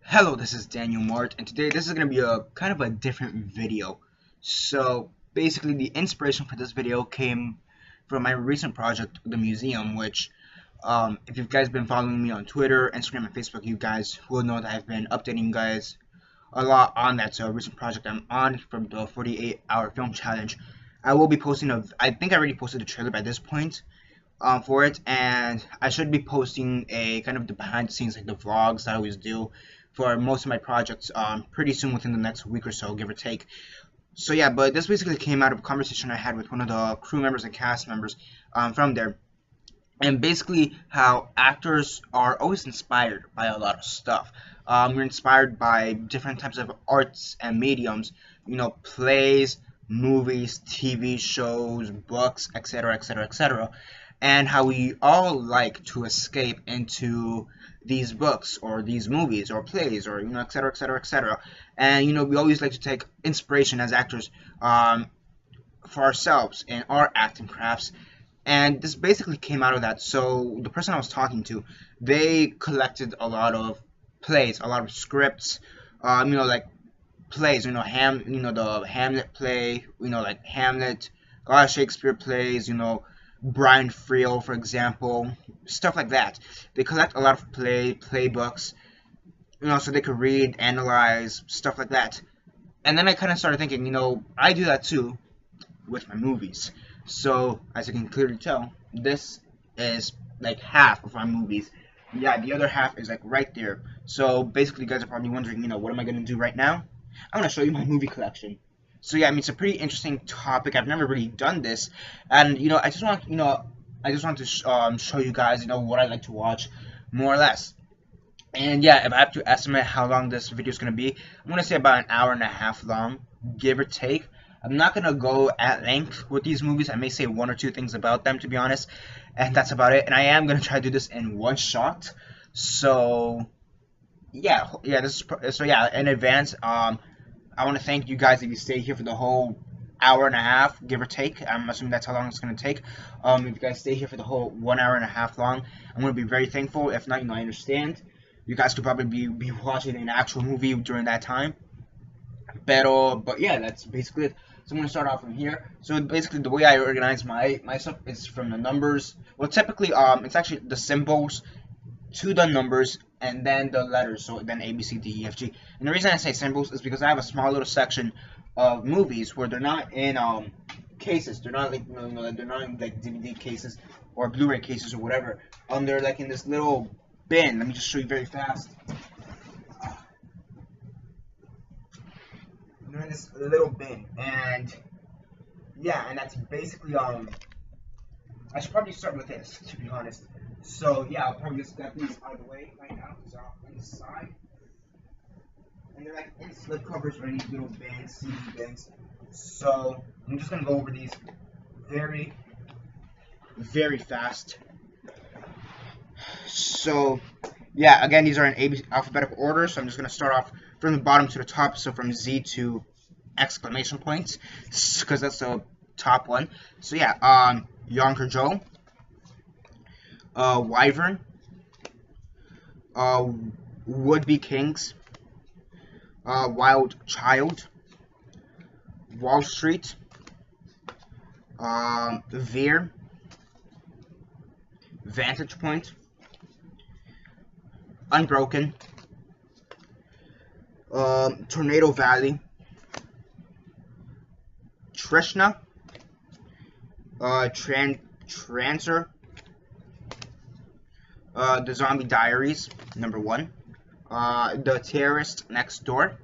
Hello, this is Daniel Mart, and today this is going to be a kind of a different video. So basically the inspiration for this video came from my recent project, the museum, which if you guys been following me on Twitter, Instagram, and Facebook, you guys will know that I've been updating you guys a lot on that recent project I'm on from the 48-hour film challenge. I will be posting I think I already posted a trailer by this point for it, and I should be posting a kind of the behind the scenes, like the vlogs that I always do for most of my projects pretty soon, within the next week or so, give or take. So yeah, but this basically came out of a conversation I had with one of the crew members and cast members from there, and basically how actors are always inspired by a lot of stuff. We're inspired by different types of arts and mediums, plays, movies, TV shows, books, etc., etc., etc., and how we all like to escape into these books or these movies or plays, or etc., etc., etc. And we always like to take inspiration as actors for ourselves in our acting crafts, and this basically came out of that. So the person I was talking to, they collected a lot of plays, a lot of scripts, like plays, the Hamlet play, like Hamlet, a lot of Shakespeare plays, Brian Friel, for example, stuff like that. They collect a lot of playbooks, so they could read, analyze, stuff like that. And then I kind of started thinking, I do that too with my movies. So, as you can clearly tell, this is like half of my movies. Yeah, the other half is like right there. So, basically, you guys are probably wondering, what am I going to do right now? I'm going to show you my movie collection. So yeah, I mean, it's a pretty interesting topic. I've never really done this, and I just want to show you guys what I like to watch, more or less. And yeah, if I have to estimate how long this video is gonna be, I'm gonna say about an hour and a half long, give or take. I'm not gonna go at length with these movies. I may say one or two things about them, to be honest, and that's about it. And I am gonna try to do this in one shot. So yeah, so yeah, in advance, I want to thank you guys if you stay here for the whole hour and a half, give or take. I'm assuming that's how long it's going to take. If you guys stay here for the whole 1 hour and a half long, I'm going to be very thankful. If not, I understand. You guys could probably be watching an actual movie during that time. But yeah, that's basically it. So I'm going to start off from here. So basically, the way I organize my stuff is from the numbers. Well, typically, it's actually the symbols to the numbers and then the letters, so then A, B, C, D, E, F, G. And the reason I say symbols is because I have a small little section of movies where they're not in cases. They're not like they're not in like DVD cases or Blu-ray cases or whatever. They're like in this little bin. Let me just show you very fast. They're in this little bin, and yeah, and that's basically I should probably start with this, to be honest. So yeah, I'll probably just get these out of the way right now because they're off on the side. And they're like in slip covers or any little bins, CD bins. So I'm just gonna go over these very, very fast. So yeah, again, these are in alphabetical order. So I'm just gonna start off from the bottom to the top. So from Z to exclamation points, because that's the top one. So yeah, Yonker Joe. Wyvern, Would-Be Kings, Wild Child, Wall Street, Veer, Vantage Point, Unbroken, Tornado Valley, Trishna, Trancer, The Zombie Diaries, number 1. The Terrorist Next Door.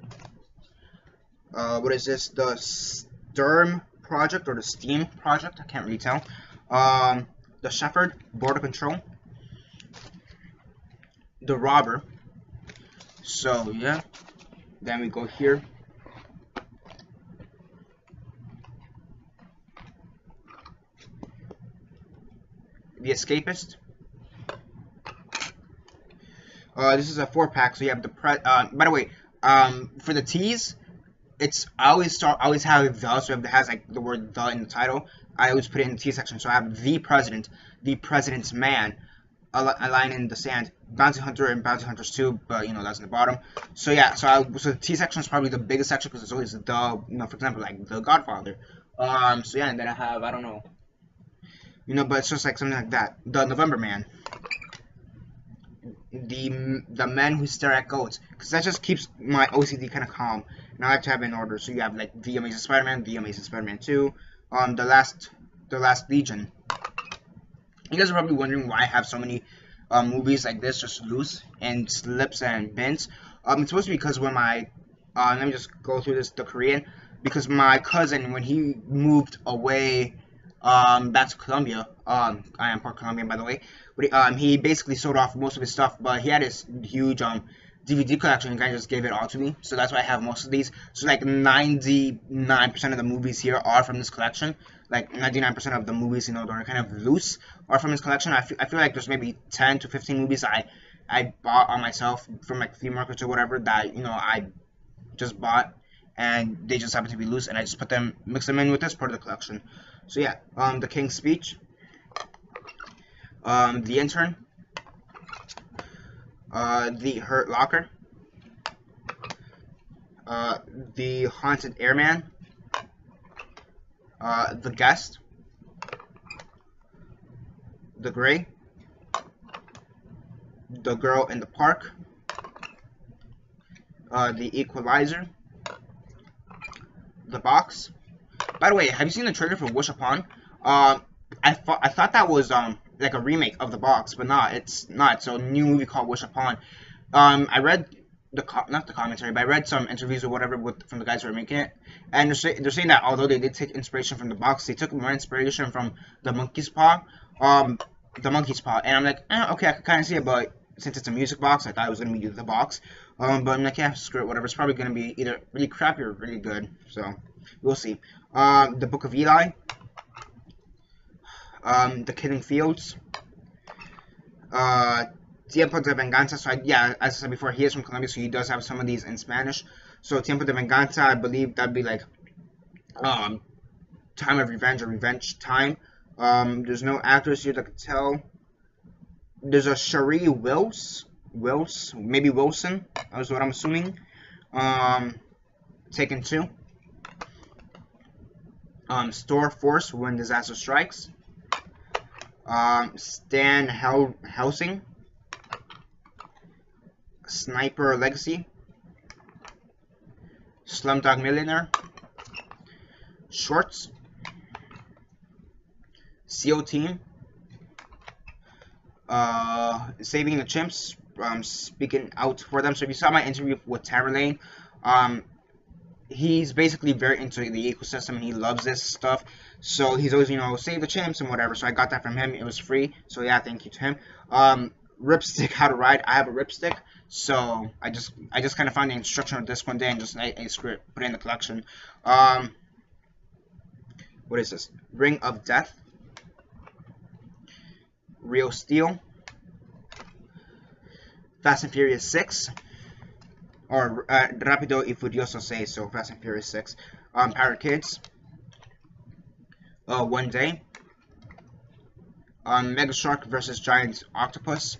What is this? The Sturm Project or the Steam Project? I can't really tell. The Shepherd, Border Control. The Robber. So yeah. Then we go here. The Escapist. This is a 4-pack, so you have the by the way, for the T's, I always have the, so if it has like the word the in the title, I always put it in the T section. So I have the President, the President's Man, a line in the sand. Bounty Hunter and Bounty Hunters 2, but you know that's in the bottom. So yeah, so the T section is probably the biggest section because it's always the, you know, for example, like The Godfather. So yeah, and then I have, I don't know, you know, but it's just like something like that. The November Man. The Men Who Stare at Goats, because that just keeps my OCD kind of calm, and I like to have it in order. So you have like The Amazing Spider-Man, The Amazing Spider-Man 2, the Last Legion. You guys are probably wondering why I have so many movies like this just loose and slips and bins. It's supposed to be because when my let me just go through this, the Korean, because my cousin, when he moved away back to Colombia, I am part Colombian by the way, but he basically sold off most of his stuff, but he had this huge DVD collection and kind of just gave it all to me, so that's why I have most of these. So like 99% of the movies here are from this collection. Like 99% of the movies, you know, that are kind of loose are from this collection. I feel like there's maybe 10 to 15 movies I bought on myself from like flea markets or whatever that, you know, I just bought and they just happen to be loose, and I just mix them in with this part of the collection. So yeah, The King's Speech, The Intern, The Hurt Locker, The Haunted Airman, The Guest, The Gray, The Girl in the Park, The Equalizer, The Box. By the way, have you seen the trailer for Wish Upon? I thought that was like a remake of The Box, but not. It's not. It's a new movie called Wish Upon. I read not the commentary, but I read some interviews or whatever from the guys who are making it, and they're saying that although they did take inspiration from The Box, they took more inspiration from The Monkey's Paw. The Monkey's Paw, and I'm like, okay, I can kind of see it, but since it's a music box, I thought it was gonna be The Box. But I'm like, yeah, screw it, whatever. It's probably gonna be either really crappy or really good. So we'll see. The Book of Eli, The Killing Fields, Tiempo de Venganza. So yeah, as I said before, he is from Colombia, so he does have some of these in Spanish. So Tiempo de Venganza, I believe that'd be like Time of Revenge or Revenge Time. There's no actors here that could tell. There's a Cherie Wills, maybe Wilson, is what I'm assuming. Taken 2. Store Force, When Disaster Strikes. Stan Helsing. Sniper Legacy. Slumdog Millionaire. Shorts. SEAL Team. Saving the Chimps. Speaking out for them. So if you saw my interview with Tamerlane, he's basically very into the ecosystem and he loves this stuff, so he's always, you know, save the chimps and whatever. So I got that from him. It was free, so yeah, thank you to him. Ripstick, How to Ride. I have a Ripstick, so I just kind of found the instruction on this one day and just I screw it, put it in the collection. What is this? Ring of Death, Real Steel, Fast and Furious 6, or Rápido y Furioso 6, so Fast and Furious 6, Pirate Kids, One Day, Mega Shark vs. Giant Octopus,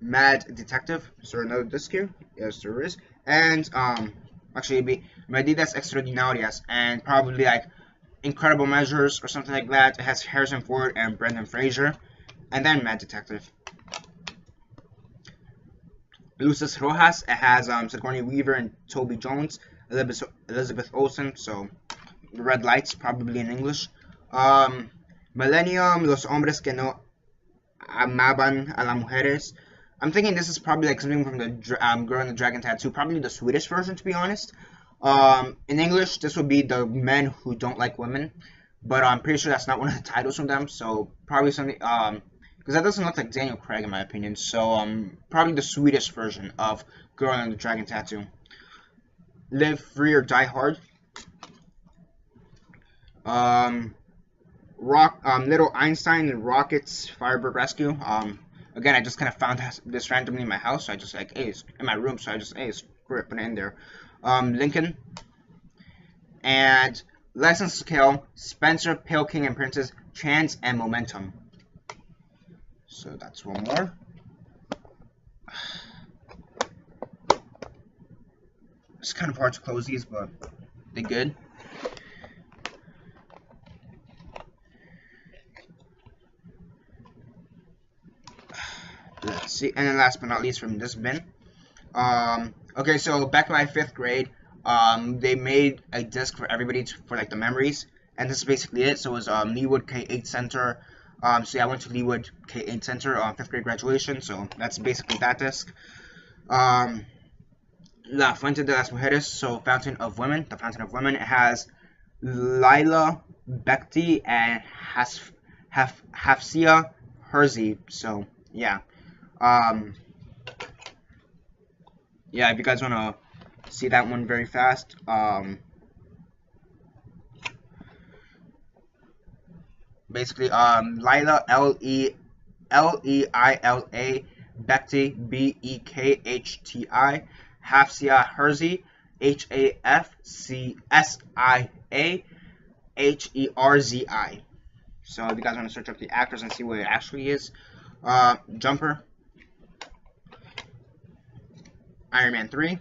Mad Detective. Is there another disc here? Yes, there is. And actually, it'd be Medidas Extraordinarias, and probably like Incredible Measures or something like that. It has Harrison Ford and Brendan Fraser, and then Mad Detective. Luces Rojas, it has Sigourney Weaver and Toby Jones, Elizabeth Olsen, so Red Lights, probably in English. Millennium, Los Hombres que no amaban a las mujeres. I'm thinking this is probably like something from the Girl in the Dragon Tattoo, probably the Swedish version, to be honest. In English, this would be The Men Who Don't Like Women, but I'm pretty sure that's not one of the titles from them, so probably something, because that doesn't look like Daniel Craig in my opinion, so probably the Swedish version of Girl in the Dragon Tattoo. Live Free or Die Hard. Little Einstein and Rockets Firebird Rescue. Again, I just kind of found this randomly in my house, so I just like, hey, in my room, so I just, hey, screw it, put it in there. Lincoln. And License to Kill, Spencer, Pale King and Princess, Chance, and Momentum. So that's one more. It's kind of hard to close these, but they're good. Let's see, and then last but not least from this bin. Okay, so back in my 5th grade, they made a disc for everybody for like the memories, and this is basically it. So it was Leewood K8 Center. So yeah, I went to Leewood K8 Center on 5th grade graduation. So that's basically that disc. La Fuente de las Mujeres, so Fountain of Women. The Fountain of Women, it has Lila Bekti and Hafsia Herzi. So yeah. Yeah, if you guys want to see that one very fast, basically, Lila, Leila, Bekti, Bekhti, Hafsia Herzi, Hafsia So if you guys want to search up the actors and see what it actually is, Jumper, Iron Man 3,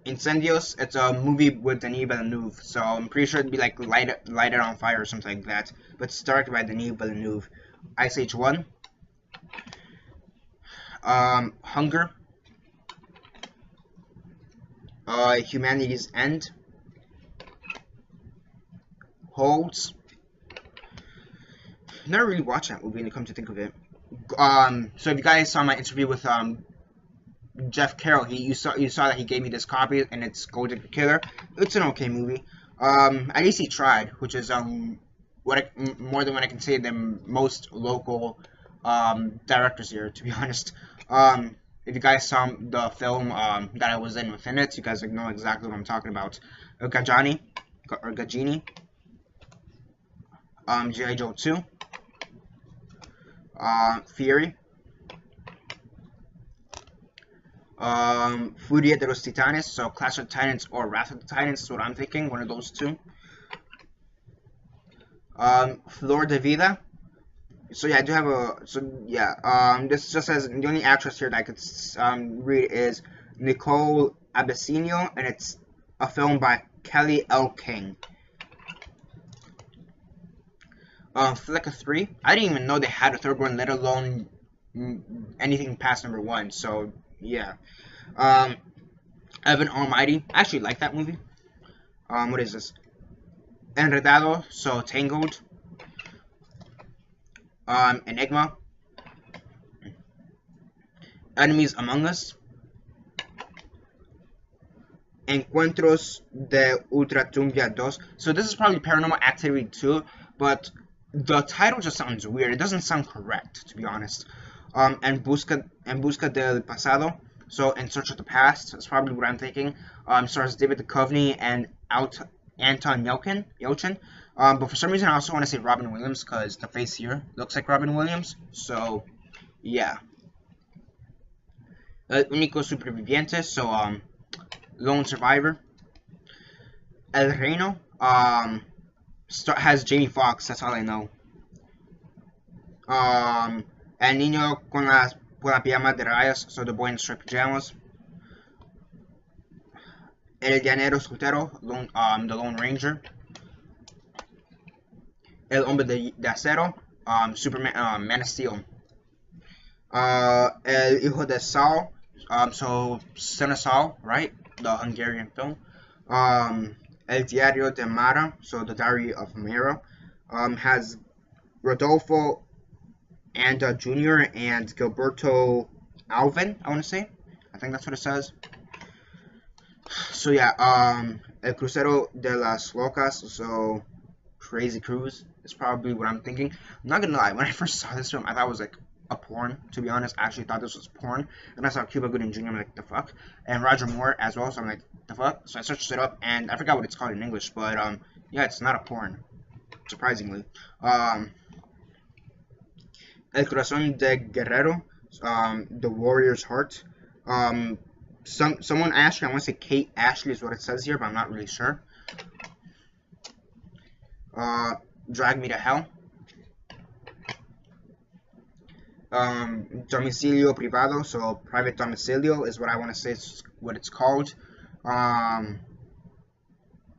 Incendios, it's a movie with Denis Villeneuve, so I'm pretty sure it'd be like light it on fire or something like that, but it's directed by Denis Villeneuve. Ice Age 1, Hunger, Humanity's End, Holds. Never really watched that movie when you come to think of it. So if you guys saw my interview with Jeff Carroll, you saw that he gave me this copy, and it's Golden Killer. It's an okay movie. At least he tried, which is more than what I can say than most local directors here, to be honest. If you guys saw the film that I was in within it, you guys know exactly what I'm talking about. Gagini, G.I. Joe 2, Fury, Furia de los Titanes, so Clash of the Titans or Wrath of the Titans is what I'm thinking, one of those two. Flor de Vida. So yeah, I do have this just says the only actress here that I could read is Nicole Abasino, and it's a film by Kelly L. King. Flicker 3. I didn't even know they had a third one, let alone anything past number 1. So yeah. Evan Almighty. I actually like that movie. What is this? Enredado, so Tangled. Enigma. Enemies Among Us. Encuentros de Ultratumbia 2. So this is probably Paranormal Activity 2, but the title just sounds weird. It doesn't sound correct, to be honest. En busca del pasado, so In Search of the Past. That's probably what I'm thinking. Stars David Duchovny and Anton Yelchin. But for some reason, I also want to say Robin Williams, because the face here looks like Robin Williams. So, yeah. Único Superviviente, so, Lone Survivor. El Reino, has Jamie Foxx, that's all I know. El Niño con la Pijama de Rayas, so The Boy in the Striped Pajamas. El Llanero Soltero, The Lone Ranger. El Hombre de Acero, Superman, Man of Steel. El Hijo de Saul, so Son of Saul, right? The Hungarian film. El Diario de Mara, so The Diary of Mara, has Rodolfo Anda Jr. and Gilberto Alvin, I want to say. I think that's what it says. So yeah, El Crucero de las Locas, so Crazy Cruise is probably what I'm thinking. I'm not gonna lie, when I first saw this film, I thought it was like a porn, to be honest. I actually thought this was porn. And I saw Cuba Gooding Jr., I'm like, the fuck? And Roger Moore as well, so I'm like, the fuck? So I searched it up, and I forgot what it's called in English, but yeah, it's not a porn, surprisingly. El Corazón de Guerrero, The Warrior's Heart. Someone Ashley, I want to say Kate Ashley is what it says here, but I'm not really sure. Drag Me to Hell. domicilio privado, so private domicilio is what I want to say is what it's called.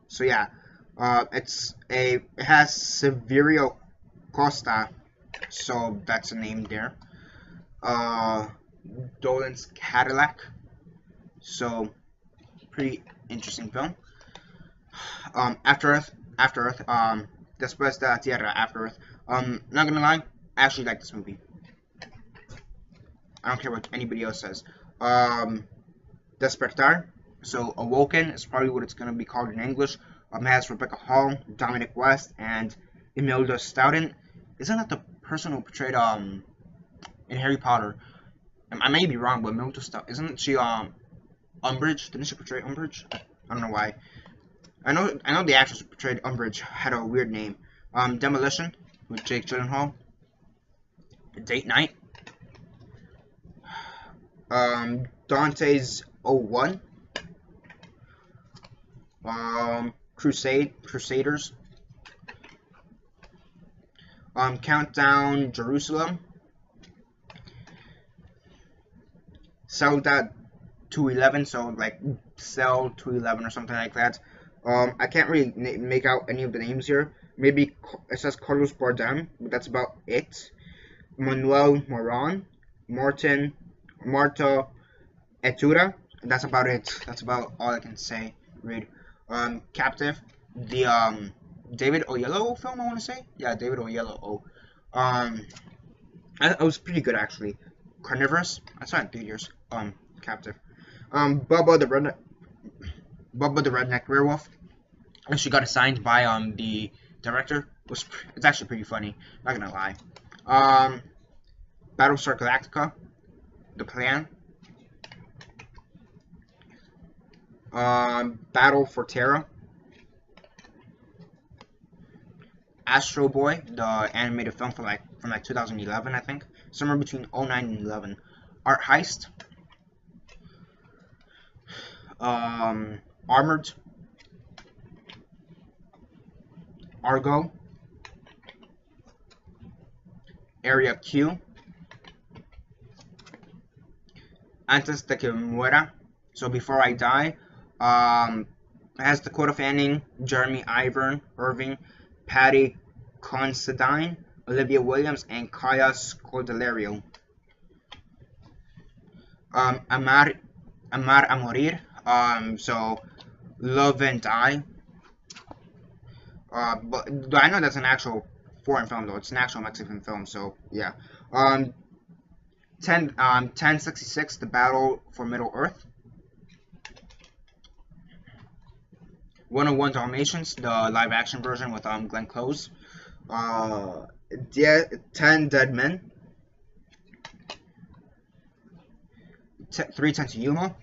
So yeah, it has Severio Costa, so that's a name there. Dolan's Cadillac, so pretty interesting film. After Earth, Después de la Tierra, After Earth. Not gonna lie, I actually like this movie. I don't care what anybody else says. Despertar, so Awoken is probably what it's gonna be called in English. It has Rebecca Hall, Dominic West, and Imelda Staunton. Isn't that the person who portrayed in Harry Potter? I may be wrong, but Imelda Staunton, isn't she Umbridge? Didn't she portray Umbridge? I don't know why. I know the actress who portrayed Umbridge had a weird name. Demolition with Jake Gyllenhaal. Date Night. Dante's 01. Crusaders. Countdown Jerusalem. Soldat 211, so like Cell 211 or something like that. I can't really make out any of the names here. Maybe it says Carlos Bardem, but that's about it. Manuel Moran, Marta Etura, and that's about it. That's about all I can say. Read. Captive, the David Oyelowo film, I want to say. Yeah, David Oyelowo. It was pretty good actually. Carnivorous, I saw it in theaters. Captive. Bubba the Redneck Werewolf. Actually got assigned by the director. It's actually pretty funny. Not gonna lie. Battlestar Galactica, The Plan. Battle for Terra. Astro Boy, the animated film from like 2011, I think, somewhere between 09 and 11. Art Heist. Armored. Argo. Area Q. Antes de que muera, so Before I Die. Has Dakota Fanning, Jeremy Irving, Patty Considine, Olivia Williams, and Kaya Scodelario. Amar a Morir, so Love and Die. But I know that's an actual foreign film though. It's an actual Mexican film, so yeah. 1066, The Battle for Middle Earth. 101 Dalmatians, the live action version with Glenn Close. 10 Dead Men. 310 to Yuma.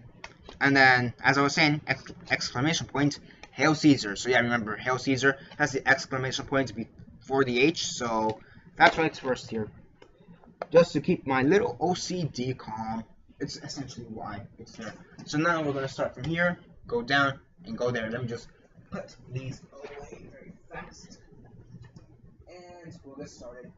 And then, as I was saying, exclamation point, Hail Caesar. So yeah, remember, Hail Caesar has the exclamation point before the H, so that's why it's first here. Just to keep my little OCD calm. It's essentially why it's there. So now we're going to start from here, go down, and go there. Let me just put these away very fast. And we'll get started.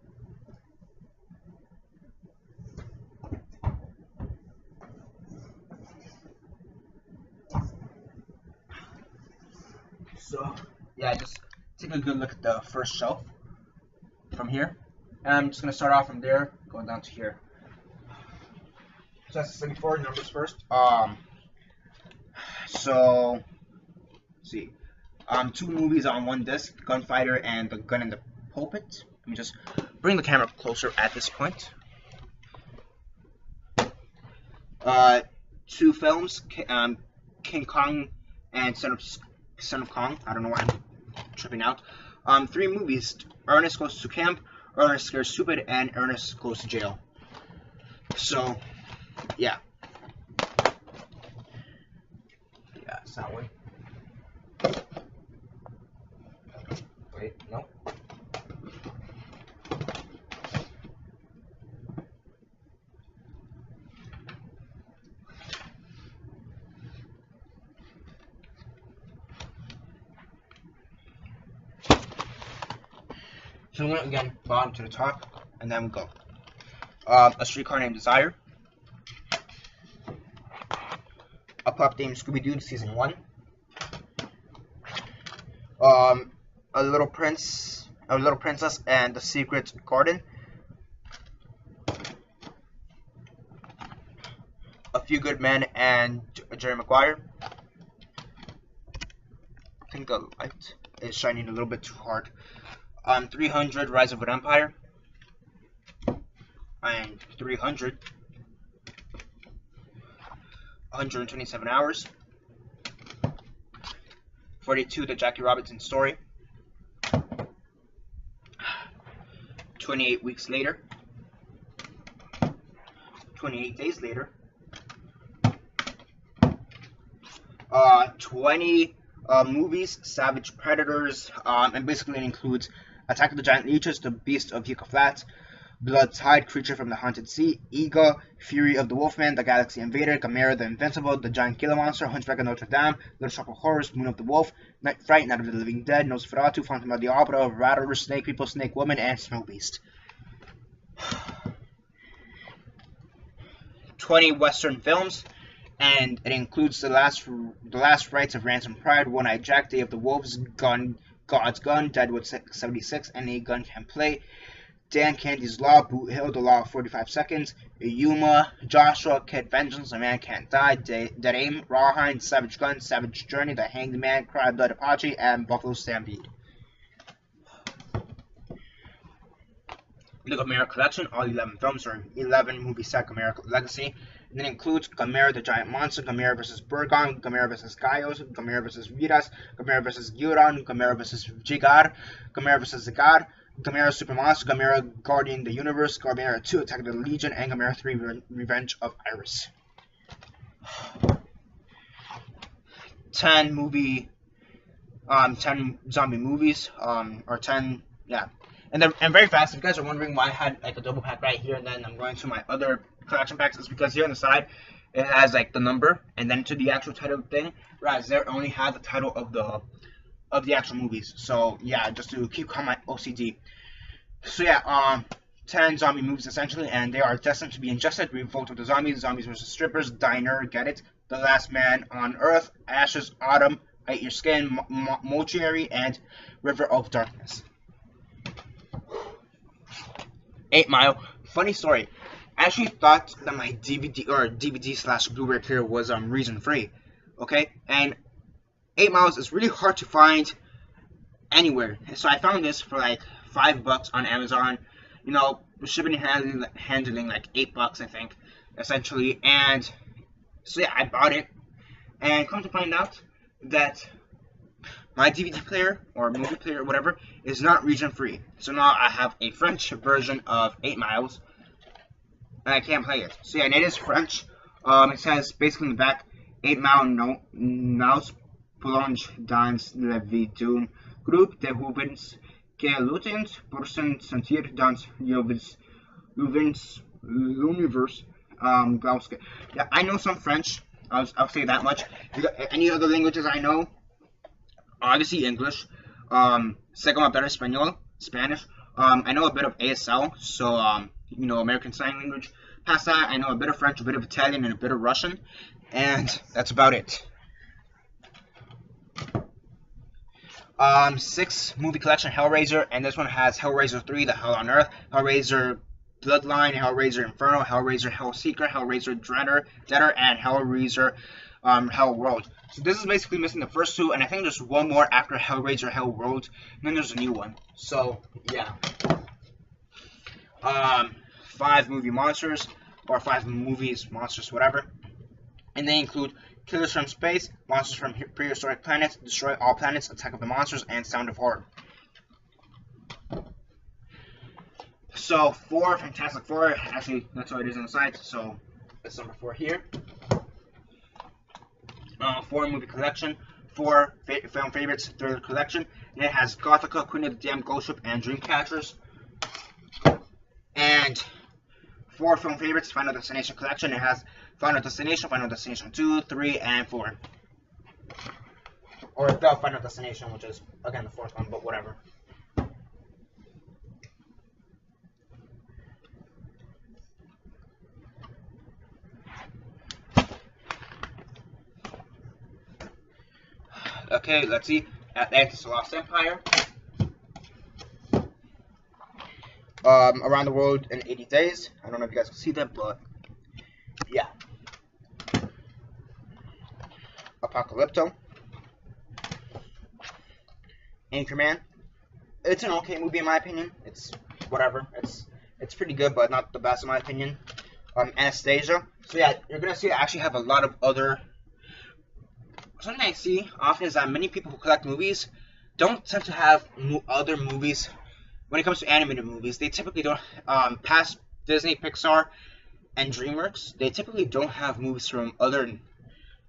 So, yeah, just take a good look at the first shelf from here. And I'm just going to start off from there, going down to here. So, as I said before, numbers first. So, let's see. 2 movies on one disc, Gunfighter and The Gun in the Pulpit. Let me just bring the camera closer at this point. 2 films, King Kong and Son of Kong. I don't know why I'm tripping out. 3 movies, Ernest Goes to Camp, Ernest Scares Stupid, and Ernest Goes to Jail. So, yeah. Yeah, it's that way. Wait, no. So I'm going to again bottom to the top, and then we go. A Streetcar Named Desire, A Pup Named Scooby-Doo Season 1, A Little Princess and the Secret Garden, A Few Good Men and Jerry Maguire. I think the light is shining a little bit too hard. 300 Rise of an Empire, and 300 127 Hours, 42 The Jackie Robinson Story, 28 Weeks Later, 28 Days Later, 20 movies, Savage Predators, and basically it includes Attack of the Giant Leeches, The Beast of Yucca Flats, Blood Tide, Creature from the Haunted Sea, Ega, Fury of the Wolfman, The Galaxy Invader, Gamera the Invincible, The Giant Gila Monster, Hunchback of Notre Dame, Little Shop of Horrors, Moon of the Wolf, Night Fright, Night of the Living Dead, Nosferatu, Phantom of the Opera, Rattler, Snake People, Snake Woman, and Snow Beast. 20 Western films, and it includes The Last Rites of Ransom Pride, One-Eyed Jack, Day of the Wolves, God's Gun, Deadwood 76, Any Gun Can Play, Dan Candy's Law, Boot Hill, The Law of 45 Seconds, Yuma, Joshua, Kid Vengeance, A Man Can't Die, Dead Aim, Rawhide, Savage Gun, Savage Journey, The Hanged Man, Cry Blood Apache, and Buffalo Stampede. The Gamera Collection, all 11 films are 11 movie set Gamera Legacy, and it includes Gamera the Giant Monster, Gamera vs. Burgon, Gamera vs. Gaios, Gamera vs. Viras, Gamera vs. Gyuron, Gamera vs. Jigar, Gamera vs. Zagar, Gamera Super Monster, Gamera Guardian the Universe, Gamera 2 Attack of the Legion, and Gamera 3 Revenge of Iris. 10 zombie movies, or 10, yeah. And very fast, if you guys are wondering why I had like a double pack right here and then I'm going to my other collection packs, it's because here on the side it has like the number and then to the actual title thing, whereas there only has the title of the actual movies. So yeah, just to keep calm my OCD. So yeah, 10 zombie movies essentially, and they are destined to be ingested. Revolt of the Zombies, Zombies vs. Strippers, Diner, Get It, The Last Man on Earth, Ashes, Autumn, Eat Your Skin, Mortuary, and River of Darkness. 8 Mile. Funny story. I actually thought that my DVD/Blu-ray player was region free. Okay, and 8 Miles is really hard to find anywhere. So I found this for like $5 on Amazon. You know, shipping and handling like $8, I think, essentially. And so yeah, I bought it, and come to find out that my DVD player or movie player or whatever is not region free. So now I have a French version of 8 Miles and I can't play it. So yeah, and it is French. It says basically in the back, 8 Miles plonge dans la vie d'un groupe de jeunes qui luttent pour se sentir dans l'univers. Yeah, I know some French. I'll say that much. Any other languages I know? Obviously English, sé como hablar español, Spanish, I know a bit of ASL, so, you know, American Sign Language. Past that, I know a bit of French, a bit of Italian, and a bit of Russian, and that's about it. 6 movie collection, Hellraiser, and this one has Hellraiser 3, The Hell on Earth, Hellraiser Bloodline, Hellraiser Inferno, Hellraiser Hellseeker, Hellraiser Deader, and Hellraiser Hellworld. So this is basically missing the first 2, and I think there's one more after Hellraiser Hellworld, and then there's a new one. So yeah, 5 movie monsters, or 5 movies monsters, whatever, and they include Killers from Space, Monsters from Prehistoric Planets, Destroy All Planets, Attack of the Monsters, and Sound of Horror. So 4 Fantastic Four, actually that's what it is on the side, so that's number 4 here. 4 movie collection, 4 film favorites, thriller collection, and it has Gothica, Queen of the Damned, Ghost Ship, and Dreamcatchers. And 4 film favorites, Final Destination collection, it has Final Destination 2, 3, and 4. Or the Final Destination, which is, again, the 4th one, but whatever. Okay, let's see. Atlantis: The Lost Empire. Around the World in 80 Days. I don't know if you guys can see that, but yeah. Apocalypto. Anchorman. It's an okay movie in my opinion. It's whatever. It's pretty good, but not the best in my opinion. Anastasia. So yeah, you're gonna see I actually have a lot of other. Something I see often is that many people who collect movies don't tend to have other movies. When it comes to animated movies, they typically don't. Past Disney, Pixar, and DreamWorks, they typically don't have movies from other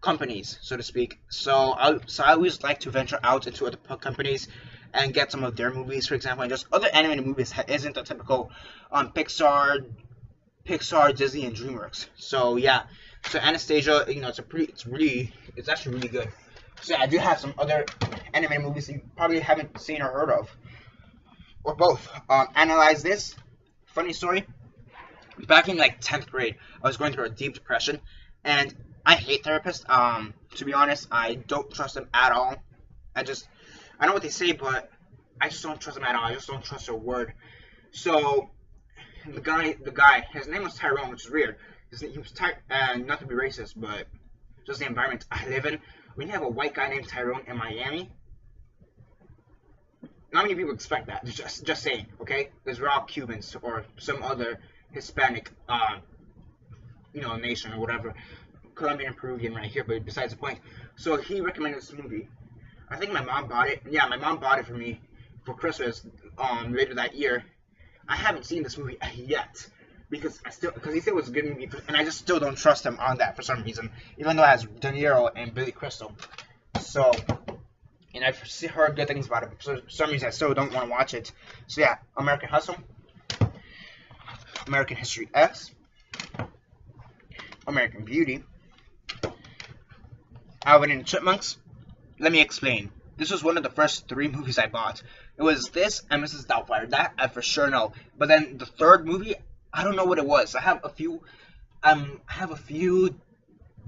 companies, so to speak. So I always like to venture out into other companies and get some of their movies, for example, and just other animated movies that isn't the typical Pixar, Disney, and DreamWorks. So yeah, so Anastasia, you know, it's actually really good. So yeah, I do have some other animated movies that you probably haven't seen or heard of, or both. Analyze This. Funny story. Back in like 10th grade, I was going through a deep depression, and I hate therapists. To be honest, I don't trust them at all. I know what they say, but I just don't trust them at all. I just don't trust their word. So the guy, his name was Tyrone, which is weird. He was not to be racist, but just the environment I live in. When you have a white guy named Tyrone in Miami, not many people expect that. Just saying, okay? Because we're all Cubans or some other Hispanic, nation or whatever. Colombian and Peruvian right here, but besides the point. So he recommended this movie. I think my mom bought it. Yeah, my mom bought it for me for Christmas later that year. I haven't seen this movie yet because he said it was a good movie, and I just still don't trust him on that for some reason, even though it has De Niro and Billy Crystal. So, and I've heard good things about it, but for some reason I still don't want to watch it. So yeah, American Hustle, American History X, American Beauty, Alvin and the Chipmunks. Let me explain. This was one of the first 3 movies I bought. It was this and Mrs. Doubtfire. That I for sure know. But then the third movie, I don't know what it was. I have a few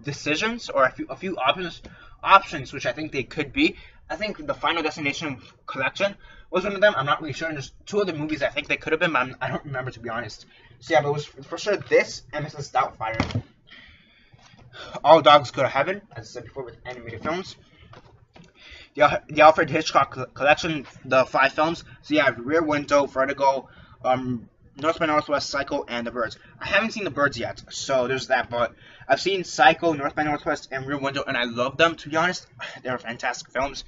decisions or a few options which I think they could be. I think the Final Destination collection was one of them. I'm not really sure. And there's 2 other movies I think they could have been, but I don't remember, to be honest. So yeah, but it was for sure this and Mrs. Doubtfire. All Dogs Go to Heaven, as I said before, with animated films. The Alfred Hitchcock collection, the 5 films. So yeah, Rear Window, Vertigo, North by Northwest, Psycho, and The Birds. I haven't seen The Birds yet, so there's that, but I've seen Psycho, North by Northwest, and Rear Window, and I love them, to be honest. They're fantastic films.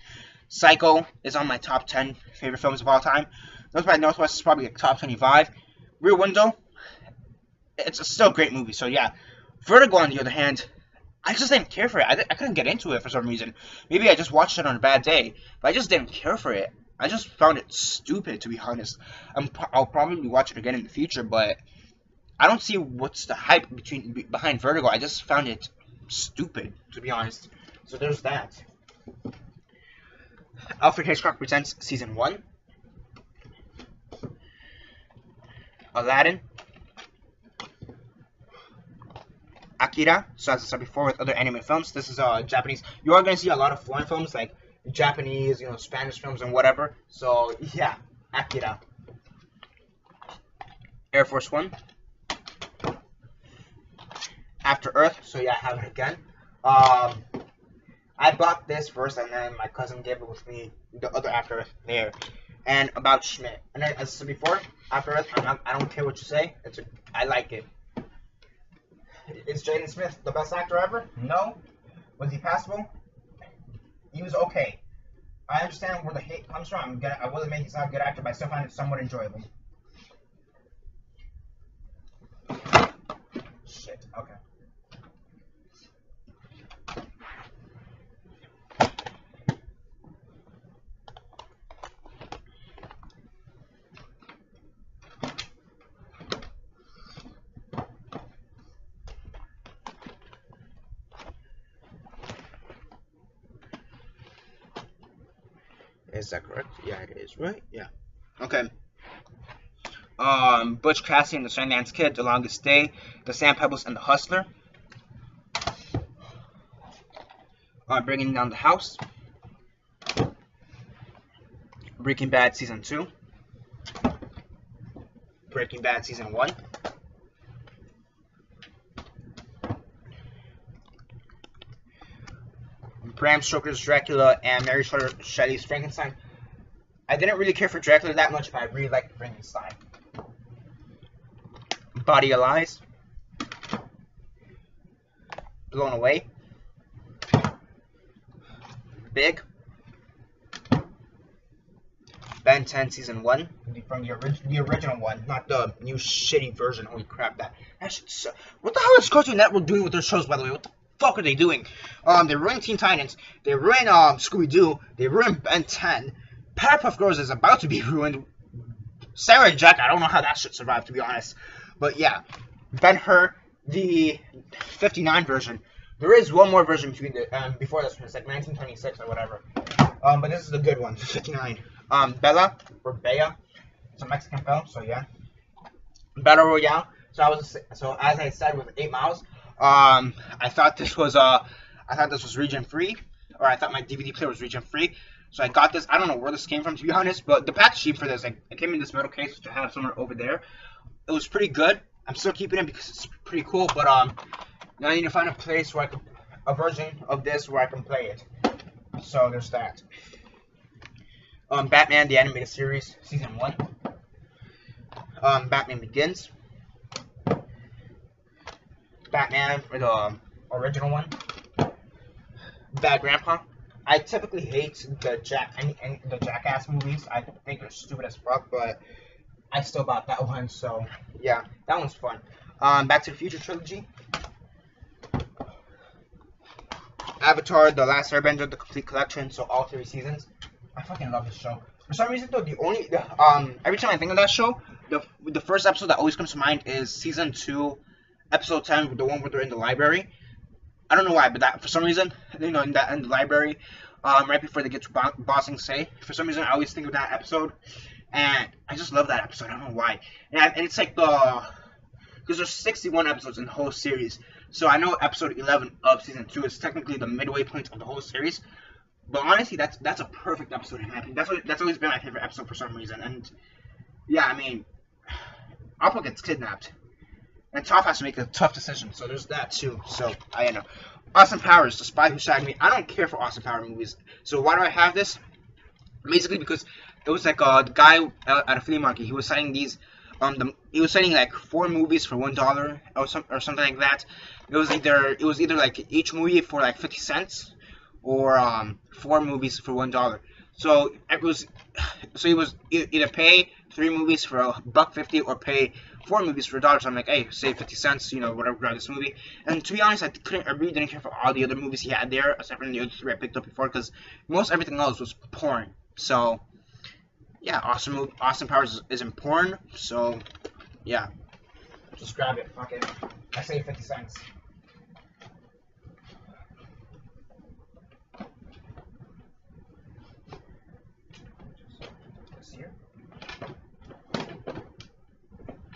Psycho is on my top 10 favorite films of all time. North by Northwest is probably like top 25. Rear Window, it's still a great movie, so yeah. Vertigo, on the other hand, I just didn't care for it. I couldn't get into it for some reason. Maybe I just watched it on a bad day, but I just didn't care for it. I just found it stupid, to be honest. I'll probably watch it again in the future, but I don't see what's the hype behind Vertigo. I just found it stupid, to be honest. So there's that. Alfred Hitchcock Presents Season 1. Aladdin. Akira. So as I said before, with other anime films, this is Japanese. You are going to see a lot of foreign films like Japanese, Spanish films and whatever. So yeah, Akira. Air Force One. After Earth. So yeah, I have it again. I bought this first, and then my cousin gave it with me. The other After Earth there. And About Schmidt. And then, as I said before, After Earth. I don't care what you say. I like it. Is Jaden Smith the best actor ever? No. Was he passable? He was okay. I understand where the hate comes from. I will admit he's not a good actor, but I still find it somewhat enjoyable. Shit, okay. Is that correct? Yeah, it is, right? Yeah. Okay. Butch Cassidy and the Sundance Kid, The Longest Day, The Sand Pebbles, and The Hustler. Bringing Down the House. Breaking Bad Season 2, Breaking Bad Season 1, Bram Stoker's Dracula, and Mary Shelley's Frankenstein. I didn't really care for Dracula that much, but I really liked Frankenstein. Body of Lies, Blown Away, Big, Ben 10 Season 1, from the original one, not the new shitty version. Holy crap, that shit sucks. What the hell is Cartoon Network doing with their shows, by the way? What the fuck are they doing? They ruined Teen Titans, they ruined Scooby-Doo, they ruined Ben 10, Powerpuff Girls is about to be ruined, Sarah and Jack, I don't know how that shit survived, to be honest. But yeah, Ben-Hur, the 59 version. There is one more version between the before this one. It's like 1926 or whatever. But this is the good one, 59. Bella or Bea. It's a Mexican film, so yeah. Battle Royale. So as I said with 8 Miles, I thought this was region free, or I thought my DVD player was region free. So I got this. I don't know where this came from, to be honest, but the packaging for this, it came in this metal case, which I have somewhere over there. It was pretty good. I'm still keeping it because it's pretty cool, but now I need to find a place where a version of this where I can play it. So there's that. Batman the Animated Series Season 1. Batman Begins. Batman for the original one. Bad Grandpa. I typically hate the Jackass movies. I think they're stupid as fuck, but I still bought that one, so yeah, that one's fun. Back to the Future trilogy. Avatar: The Last Airbender, the complete collection, so all 3 seasons. I fucking love this show. For some reason, though, every time I think of that show, the first episode that always comes to mind is Season 2, Episode 10, the one where they're in the library. I don't know why, but that for some reason, in the library, right before they get to Ba Sing Se, for some reason I always think of that episode, and I just love that episode. I don't know why, and it's like because there's 61 episodes in the whole series, so I know episode 11 of Season 2 is technically the midway point of the whole series. But honestly, that's a perfect episode in my opinion. That's always been my favorite episode for some reason. And yeah, I mean, Appa gets kidnapped, and Toph has to make a tough decision. So there's that too. So I know. Austin Powers, The Spy Who Shagged Me. I don't care for Austin Powers movies. So why do I have this? Basically because it was like the guy at a flea market. He was selling these. He was selling like 4 movies for $1 or something like that. It was either like each movie for like 50 cents. Or 4 movies for $1. So he was either pay 3 movies for $1.50 or pay 4 movies for $1. So I'm like, hey, save 50 cents, whatever, grab this movie. And to be honest, I really didn't care for all the other movies he had there, except for the other 3 I picked up before, because most everything else was porn. So yeah, Austin Powers isn't porn. So yeah, just grab it. Fuck it. I saved 50 cents.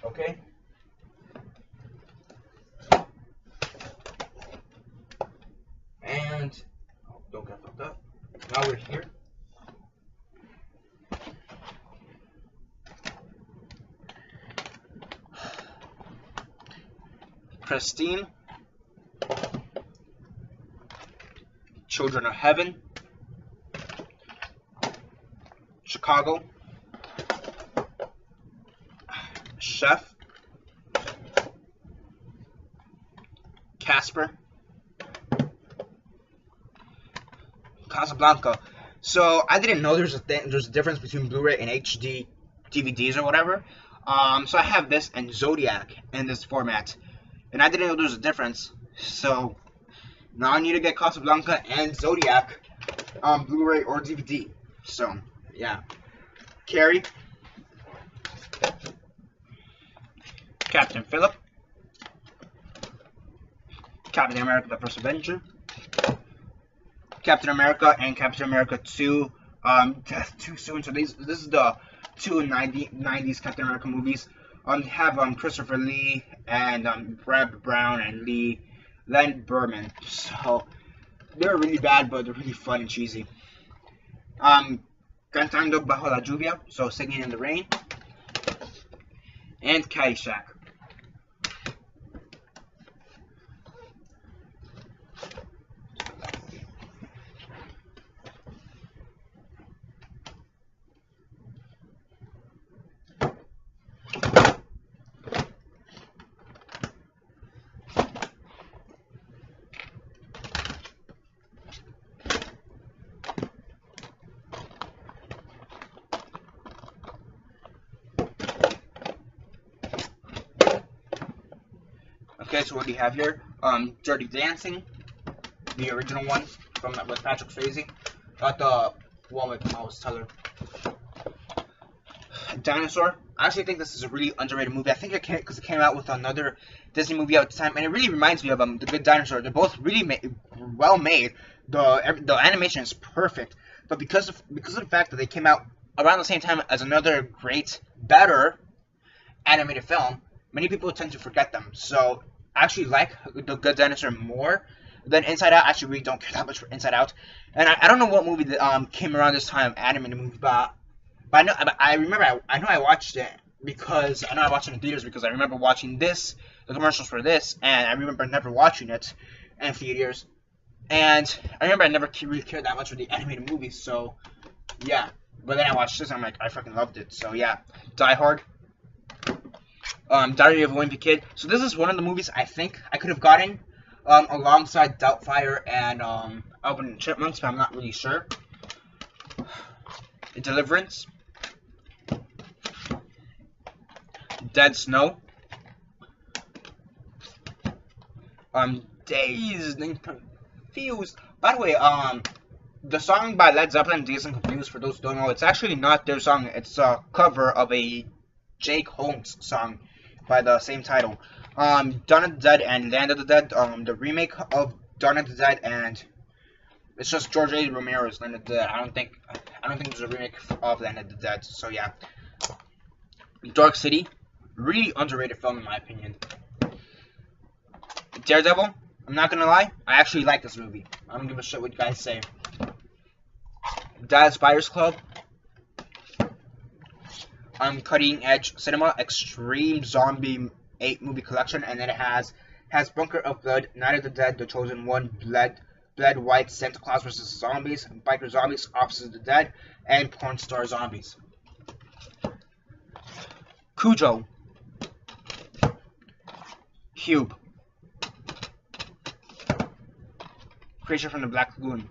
Okay. And don't get fucked up. Now we're here. Pristine. Children of Heaven. Chicago. Chef. Casper. Casablanca. So I didn't know there's a difference between Blu-ray and HD DVDs or whatever. So I have this and Zodiac in this format, and I didn't know there's a difference. So now I need to get Casablanca and Zodiac Blu-ray or DVD. So yeah, Carrie. Captain Phillip, Captain America: The First Avenger, Captain America and Captain America 2, Death Too Soon. So this is the 2 90s Captain America movies. They have Christopher Lee and Brad Brown and Len Berman. So they're really bad, but they're really fun and cheesy. Cantando Bajo la Lluvia, so Singing in the Rain, and Caddyshack. Okay, so what do you have here? Dirty Dancing, the original one from with Patrick Swayze. Not the one with Miles Teller. Dinosaur. I actually think this is a really underrated movie. I think it came because it came out with another Disney movie at the time, and it really reminds me of The Good Dinosaur. They're both really well made. The animation is perfect, but because of the fact that they came out around the same time as another great, better animated film, many people tend to forget them. So I actually like The Good Dinosaur more than Inside Out. I actually really don't care that much for Inside Out. And I don't know what movie that came around this time, animated movie, but I remember I know I watched it because I know I watched it in theaters because I remember watching this, the commercials for this, and I remember never watching it in theaters. And I remember I never really cared that much for the animated movies, so yeah. But then I watched this and I'm like, I fucking loved it. So yeah, Die Hard. Diary of a Wimpy Kid. So this is one of the movies I think I could have gotten alongside Doubtfire and Alvin and Chipmunks, but I'm not really sure. Deliverance. Dead Snow. Dazed and Confused. By the way, the song by Led Zeppelin, Dazed and Confused, for those who don't know, it's actually not their song. It's a cover of a Jake Holmes song by the same title. Dawn of the Dead and Land of the Dead. The remake of Dawn of the Dead, and it's just George A. Romero's Land of the Dead. I don't think there's a remake of Land of the Dead. So yeah. Dark City, really underrated film in my opinion. Daredevil. I'm not gonna lie, I actually like this movie. I don't give a shit what you guys say. Dallas Buyers Club. Cutting Edge Cinema, Extreme Zombie 8 movie collection, and then it has Bunker of Blood, Night of the Dead, The Chosen One, Bled White, Santa Claus vs. Zombies, Biker Zombies, Officers of the Dead, and Porn Star Zombies. Cujo. Cube. Creature from the Black Lagoon.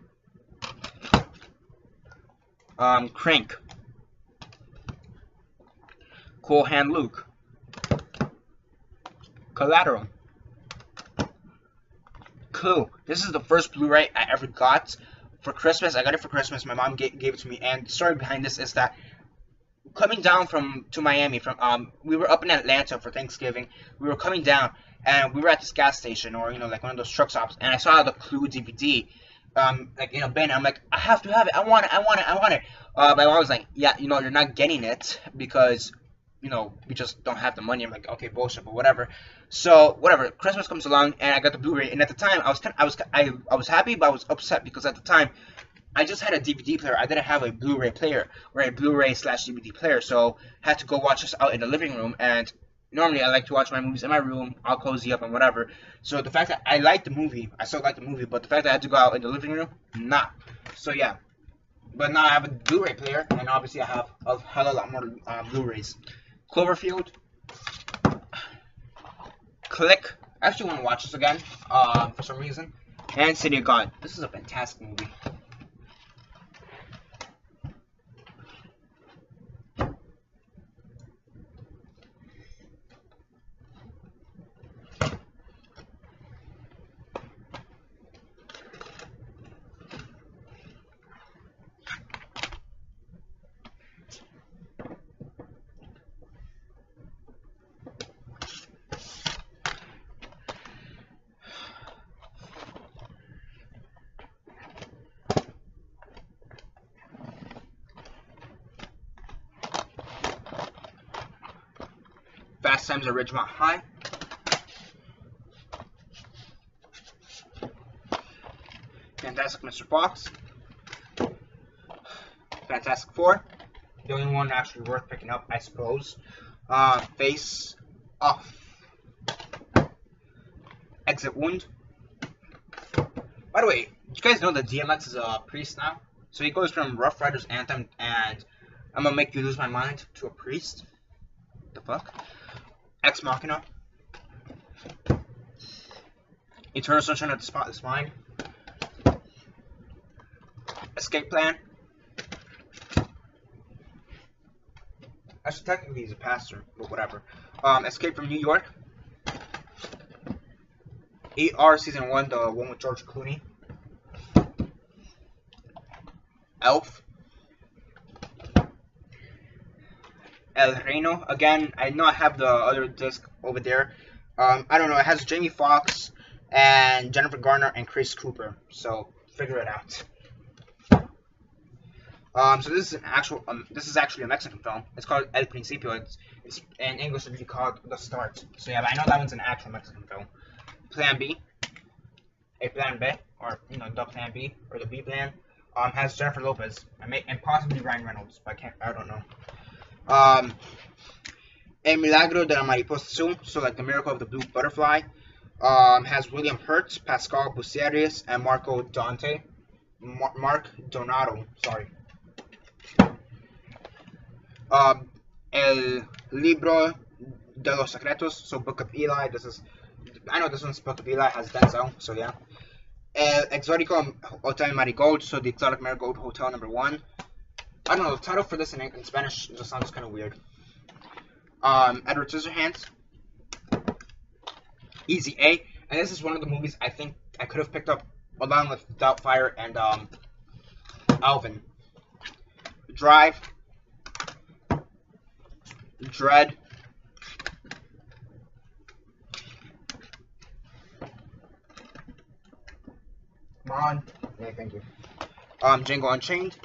Crank. Cool Hand Luke. Collateral. Clue. This is the first Blu-ray I ever got for Christmas. I got it for Christmas. My mom gave it to me, and the story behind this is that coming down to Miami we were up in Atlanta for Thanksgiving. We were coming down, and we were at this gas station, or like one of those truck stops, and I saw the Clue DVD like in a bin. I'm like, I have to have it. I want it. My mom was like, yeah, you're not getting it because we just don't have the money. I'm like, okay, bullshit, but whatever. So whatever. Christmas comes along, and I got the Blu-ray. And at the time, I was happy, but I was upset because at the time, I just had a DVD player. I didn't have a Blu-ray player or a Blu-ray/DVD player, so I had to go watch this out in the living room. And normally, I like to watch my movies in my room. I'll cozy up and whatever. So the fact that I liked the movie, I still like the movie, but the fact that I had to go out in the living room, nah. So yeah. But now I have a Blu-ray player, and obviously I have a hell of a lot more Blu-rays. Cloverfield. Click. I actually want to watch this again, for some reason. And City of God. This is a fantastic movie. Fast Times at Ridgemont High. Fantastic Mr. Fox. Fantastic Four. The only one actually worth picking up, I suppose. Face Off. Exit Wound. By the way, did you guys know that DMX is a priest now? So he goes from Rough Riders Anthem and I'm Gonna Make You Lose My Mind to a priest. The fuck? Ex Machina. Eternal Sunshine of the Spotless Mind. Escape Plan. Actually, technically he's a pastor, but whatever. Escape from New York. ER Season 1, the one with George Clooney. Elf. El Reino. Again, I know I have the other disc over there. I don't know, it has Jamie Foxx and Jennifer Garner and Chris Cooper, so figure it out. So this is actually a Mexican film. It's called El Principio. It's in English it'd be called The Start. So yeah, but I know that one's an actual Mexican film. Plan B, a Plan B, or you know, the Plan B or the B Plan, has Jennifer Lopez and possibly Ryan Reynolds, but I don't know. El Milagro de la Mariposa Azul, so like the miracle of the blue butterfly, has William Hurt, Pascal Bucerius, and Mark Donato. Sorry. El Libro de los Secretos, so Book of Eli. I know this one's Book of Eli, has Denzel, so yeah. El Exotico Hotel Marigold, so the Exotic Marigold Hotel #1. I don't know, the title for this in Spanish just sounds kind of weird. Edward Scissorhands. Easy A, and this is one of the movies I think I could have picked up along with Doubtfire and Alvin. Drive. Dread. Come on. Yeah, thank you. Django Unchained.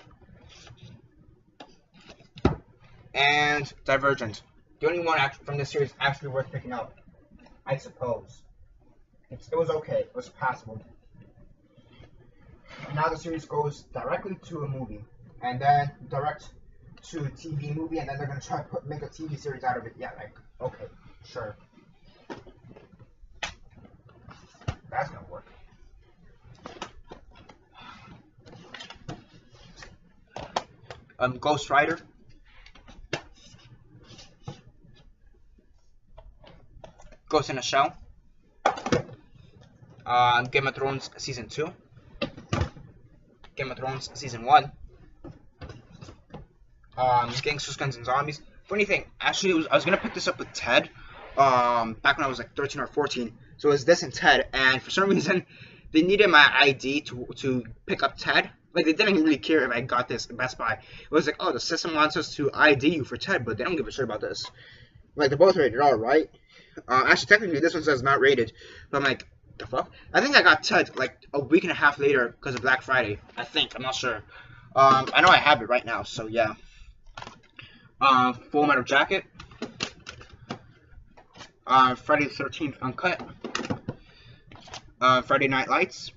And Divergent. The only one from this series actually worth picking up, I suppose. It was okay. It was passable. Now the series goes directly to a movie, and then direct to a TV movie, and then they're gonna try to make a TV series out of it. Yeah, like, okay, sure. That's gonna work. Ghost Rider. Ghost in a Shell. Game of Thrones Season 2. Game of Thrones Season 1. Gangsters, Guns, and Zombies. Funny thing, actually, I was gonna pick this up with Ted, back when I was like 13 or 14. So it was this and Ted, and for some reason, they needed my ID to pick up Ted. Like, they didn't really care if I got this at Best Buy. It was like, oh, the system wants us to ID you for Ted, but they don't give a shit about this. Like, they're both rated R, right? Actually, technically, this one says not rated. But I'm like, the fuck? I think I got Ted, like, a week and a half later because of Black Friday. I think. I'm not sure. I know I have it right now, so yeah. Full Metal Jacket. Friday the 13th Uncut. Friday Night Lights.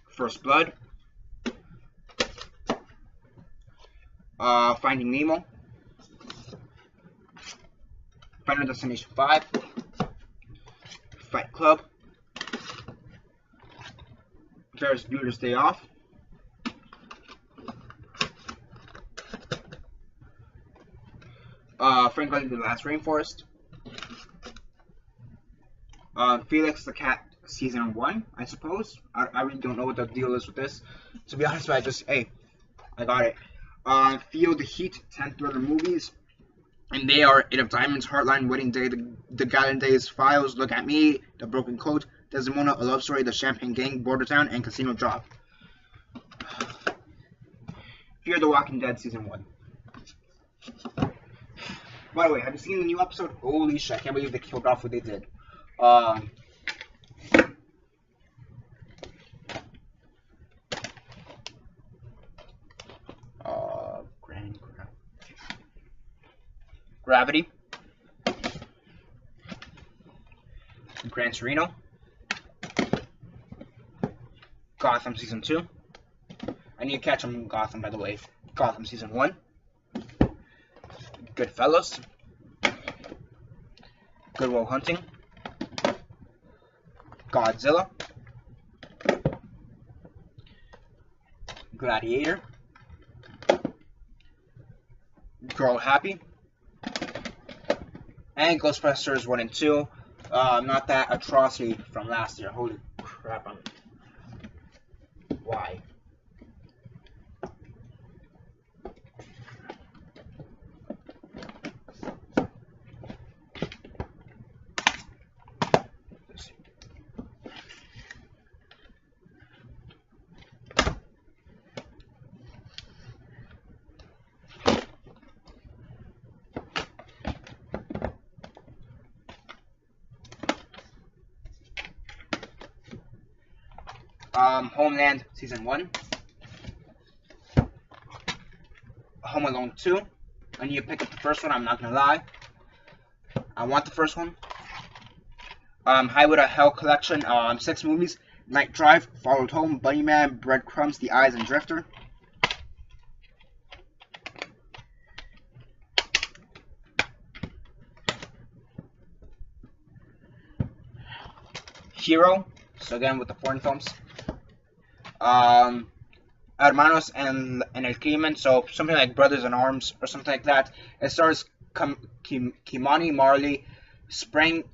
First Blood. Finding Nemo. Final Destination 5. Fight Club. Ferris Bueller's Day Off. Frank Gully, The Last Rainforest. Felix the Cat Season 1, I suppose. I really don't know what the deal is with this. To be honest, I just, hey, I got it. Feel the Heat, 10 thriller movies. And they are Eight of Diamonds, Heartline, Wedding Day, The Gallant Days, Files, Look at Me, The Broken Coat, Desdemona, A Love Story, The Champagne Gang, Border Town, and Casino Drop. Fear the Walking Dead Season 1. By the way, have you seen the new episode? Holy shit, I can't believe they killed off what they did. Gravity. Gran Torino. Gotham Season 2. I Need to Catch 'Em in Gotham, by the way. Gotham Season 1. Goodfellas. Good Will Hunting. Godzilla. Gladiator. Girl Happy. And Ghostbusters 1 and 2. Not that atrocity from last year. Holy crap. Why? Homeland Season 1. Home Alone 2. I need to pick up the first one, I'm not gonna lie. I want the first one. Highway to Hell Collection, 6 movies. Night Drive, Followed Home, Bunnyman, Breadcrumbs, The Eyes, and Drifter. Hero, so again with the foreign films. Hermanos and El Crimen, so something like Brothers in Arms or something like that. It stars Kimani Marley, Sprague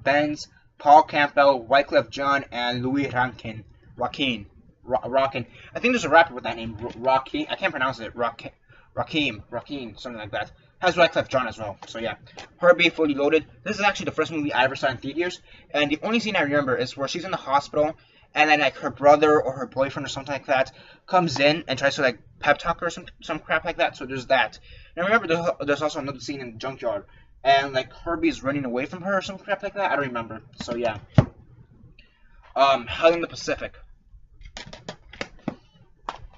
Benz, Paul Campbell, Wyclef Jean, and Louis Rankin. Rockin. I think there's a rapper with that name, Rockin. I can't pronounce it. Rakim, something like that. Has Wyclef Jean as well. So yeah, Herbie Fully Loaded. This is actually the first movie I ever saw in theaters, and the only scene I remember is where she's in the hospital, and then like her brother or her boyfriend or something like that comes in and tries to like pep talk her or some crap like that. So there's that. And I remember there's also another scene in the junkyard, and like Herbie's running away from her or some crap like that. I don't remember. So yeah. Hell in the Pacific.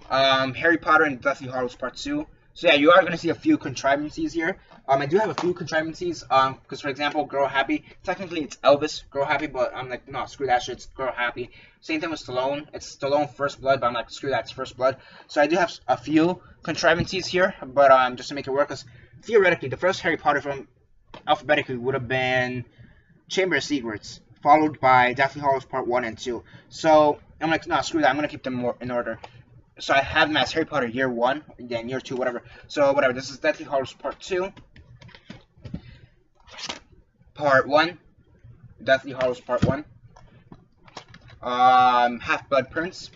Harry Potter and Deathly Hallows Part 2. So yeah, you are going to see a few contrivances here. I do have a few contrivances, because for example, Girl Happy, technically it's Elvis, Girl Happy, but I'm like, no, screw that shit, it's Girl Happy. Same thing with Stallone, it's Stallone First Blood, but I'm like, screw that, it's First Blood. So I do have a few contrivances here, but just to make it work, because theoretically, the first Harry Potter film, alphabetically, would have been Chamber of Secrets, followed by Deathly Hallows Part 1 and 2. So I'm like, no, screw that, I'm going to keep them more in order. So I have them as Harry Potter Year 1, then Year 2, whatever. So whatever, this is Deathly Hallows Part 2. Part 1. Deathly Hallows Part 1. Half-Blood Prince.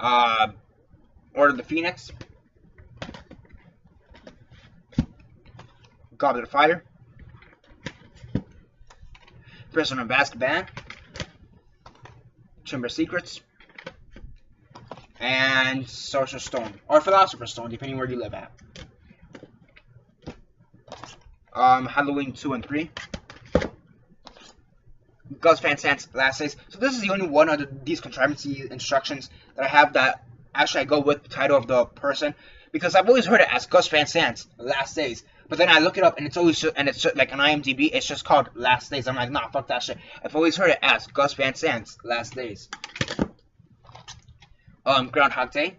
Order of the Phoenix. Goblet of Fire. Prisoner of Azkaban. Chamber of Secrets. And Sorcerer's Stone, or Philosopher's Stone, depending where you live at. Halloween 2 and 3. Gus Van Sant's Last Days. So this is the only one of these contrivancy instructions that I have that actually I go with the title of the person, because I've always heard it as Gus Van Sant's Last Days, but then I look it up and it's always like on IMDb it's just called Last Days. I'm like, nah, fuck that shit. I've always heard it as Gus Van Sant's Last Days. Groundhog Day.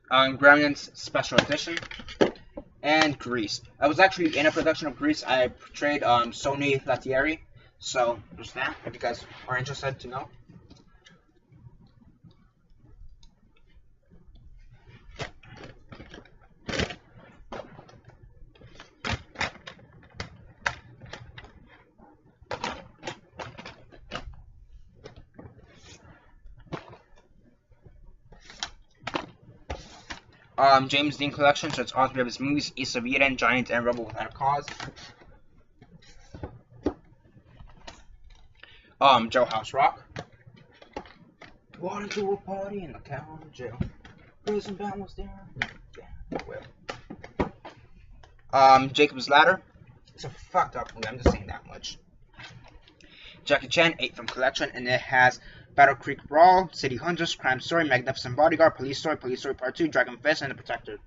Gremlins Special Edition. And Grease. I was actually in a production of Grease. I portrayed Sony Latieri. So there's that, if you guys are interested to know. James Dean collection, so it's all 3 of his movies: Ace of Eden, Giant, and Rebel Without a Cause. Jailhouse Rock. Walked into a party in the county jail. Prison band was there. Yeah, well. Jacob's Ladder. It's a fucked up movie, I'm just saying that much. Jackie Chan, 8 from collection, and it has Battle Creek Brawl, City Hunters, Crime Story, Magnificent Bodyguard, Police Story Part 2, Dragon Fist, and The Protector.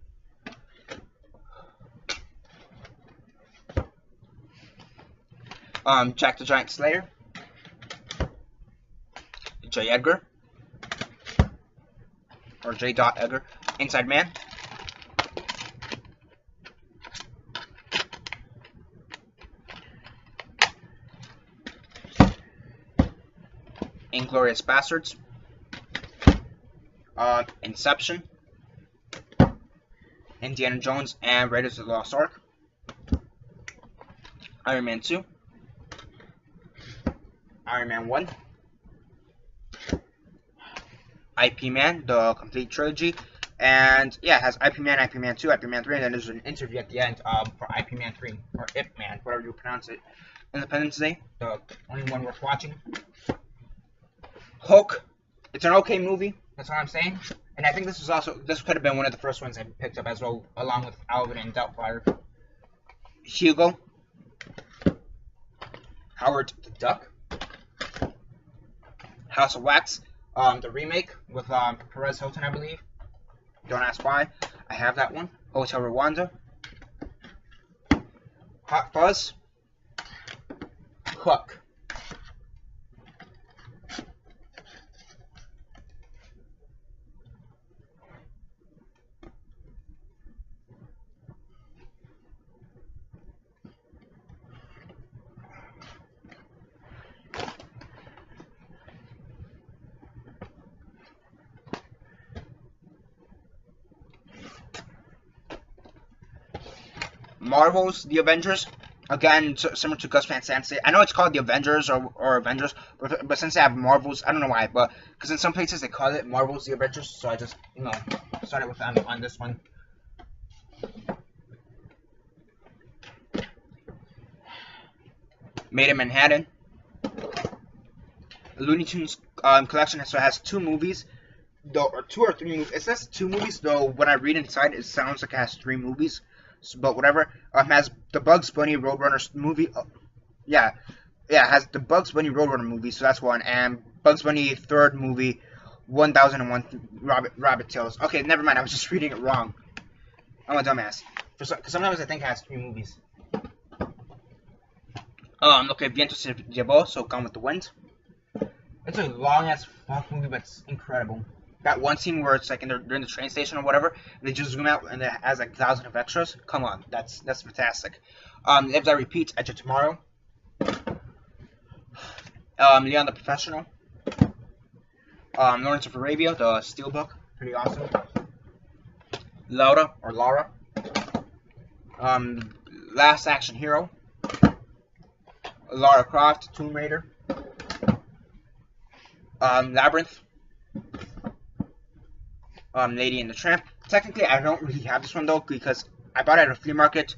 Jack the Giant Slayer. J. Edgar, or J. Edgar, Inside Man, Inglourious Bastards, Inception, Indiana Jones and Raiders of the Lost Ark, Iron Man 2, Iron Man 1, IP Man, the complete trilogy, and yeah, it has IP Man, IP Man 2, IP Man 3, and then there's an interview at the end for IP Man 3, or IP Man, whatever you pronounce it. Independence Day, the only one worth watching. Hulk, it's an okay movie, that's what I'm saying. And I think this could have been one of the first ones I picked up as well, along with Alvin and Doubtfire. Hugo, Howard the Duck, House of Wax, the remake with Perez Hilton, I believe. Don't ask why. I have that one. Hotel Rwanda, Hot Fuzz, Hook. Marvel's The Avengers. Again, similar to Gus Van Sant. I know it's called The Avengers or Avengers, but since they have Marvel's, I don't know why, but because in some places they call it Marvel's The Avengers, so I just, started with them on this one. Made in Manhattan. Looney Tunes collection, so it has 2 movies, though, or 2 or 3 movies. It says 2 movies, though when I read inside, it sounds like it has 3 movies. So, but whatever. Has the Bugs Bunny Roadrunner movie. It has the Bugs Bunny Roadrunner movie, so that's one. And Bugs Bunny third movie, 1001 Rabbit Tales. Okay, never mind. I was just reading it wrong. I'm a dumbass. Because sometimes I think it has 3 movies. Okay, Viento se llevó, so Gone with the Wind. It's a long ass fuck movie, but it's incredible. That one scene where it's like they're in the train station or whatever, and they just zoom out and it has like 1,000 of extras. Come on, that's fantastic. Lives I Repeat, Edge of Tomorrow. Leon the Professional. Lawrence of Arabia, the Steelbook, pretty awesome. Laura. Last Action Hero. Lara Croft, Tomb Raider. Labyrinth. Lady and the Tramp. Technically, I don't really have this one though because I bought it at a flea market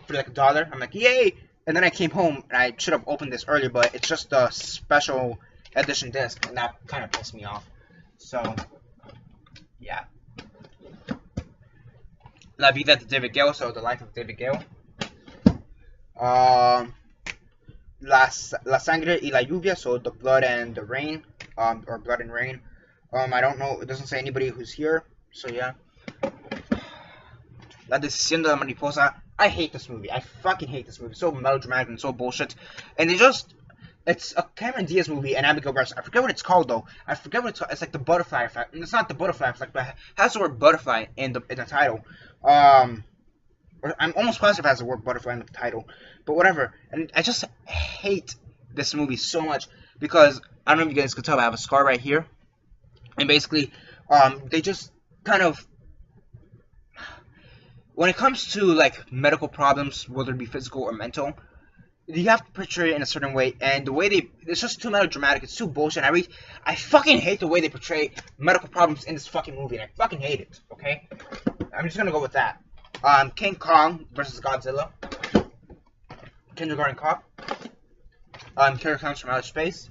for like $1. I'm like, yay! And then I came home and I should have opened this earlier, but it's just a special edition disc, and that kind of pissed me off. So, yeah. La Vida de David Gale, so the life of David Gale. La Sangre y la Lluvia, so the blood and the rain, or blood and rain. I don't know, it doesn't say anybody who's here, so yeah. La Decisión de la Mariposa. I hate this movie. I fucking hate this movie. It's so melodramatic and so bullshit. And it's a Cameron Diaz movie and Abigail Breslin. I forget what it's called though. I forget what it's called. It's like the butterfly effect. And it's not the butterfly effect, but it has the word butterfly in the title. I'm almost positive it has the word butterfly in the title. But whatever. And I just hate this movie so much because I don't know if you guys can tell, but I have a scar right here. And basically, they just kind of, when it comes to like medical problems, whether it be physical or mental, you have to picture it in a certain way, and the way it's just too melodramatic, it's too bullshit. I fucking hate the way they portray medical problems in this fucking movie, and I fucking hate it, okay? I'm just gonna go with that. King Kong versus Godzilla. Kindergarten Cop. Killer Clowns from Outer Space.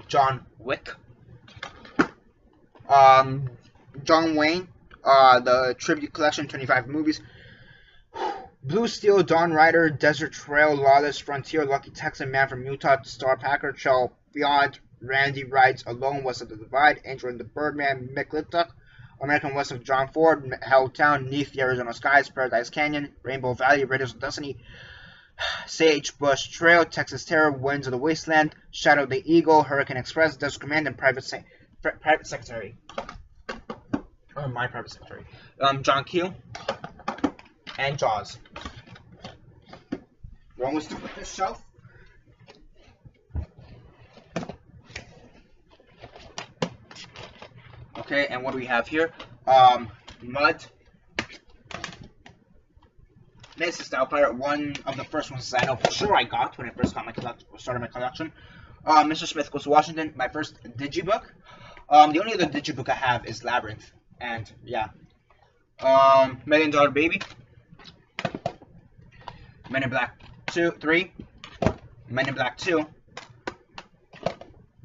John Wick. John Wayne, the Tribute Collection, 25 movies. Blue Steel, Dawn Rider, Desert Trail, Lawless Frontier, Lucky Texan, Man from Utah, Star Packer, Shell Beyond, Randy Rides Alone, West of the Divide, Angel and the Birdman, Mick Liptuck, American West of John Ford, Helltown, Neath, the Arizona Skies, Paradise Canyon, Rainbow Valley, Raiders of Destiny, Sagebrush Trail, Texas Terror, Winds of the Wasteland, Shadow the Eagle, Hurricane Express, Desert Command, and Private Secretary. Or My Private Secretary. John Q. And Jaws. We're almost done with this shelf. Okay, and what do we have here? Mud. This is Style Pirate, one of the first ones I know for sure I got when I first got started my collection. Mr. Smith Goes to Washington, my first digibook. The only other digibook I have is Labyrinth, and yeah. $1 Million Baby, Men in Black 3, Men in Black 2,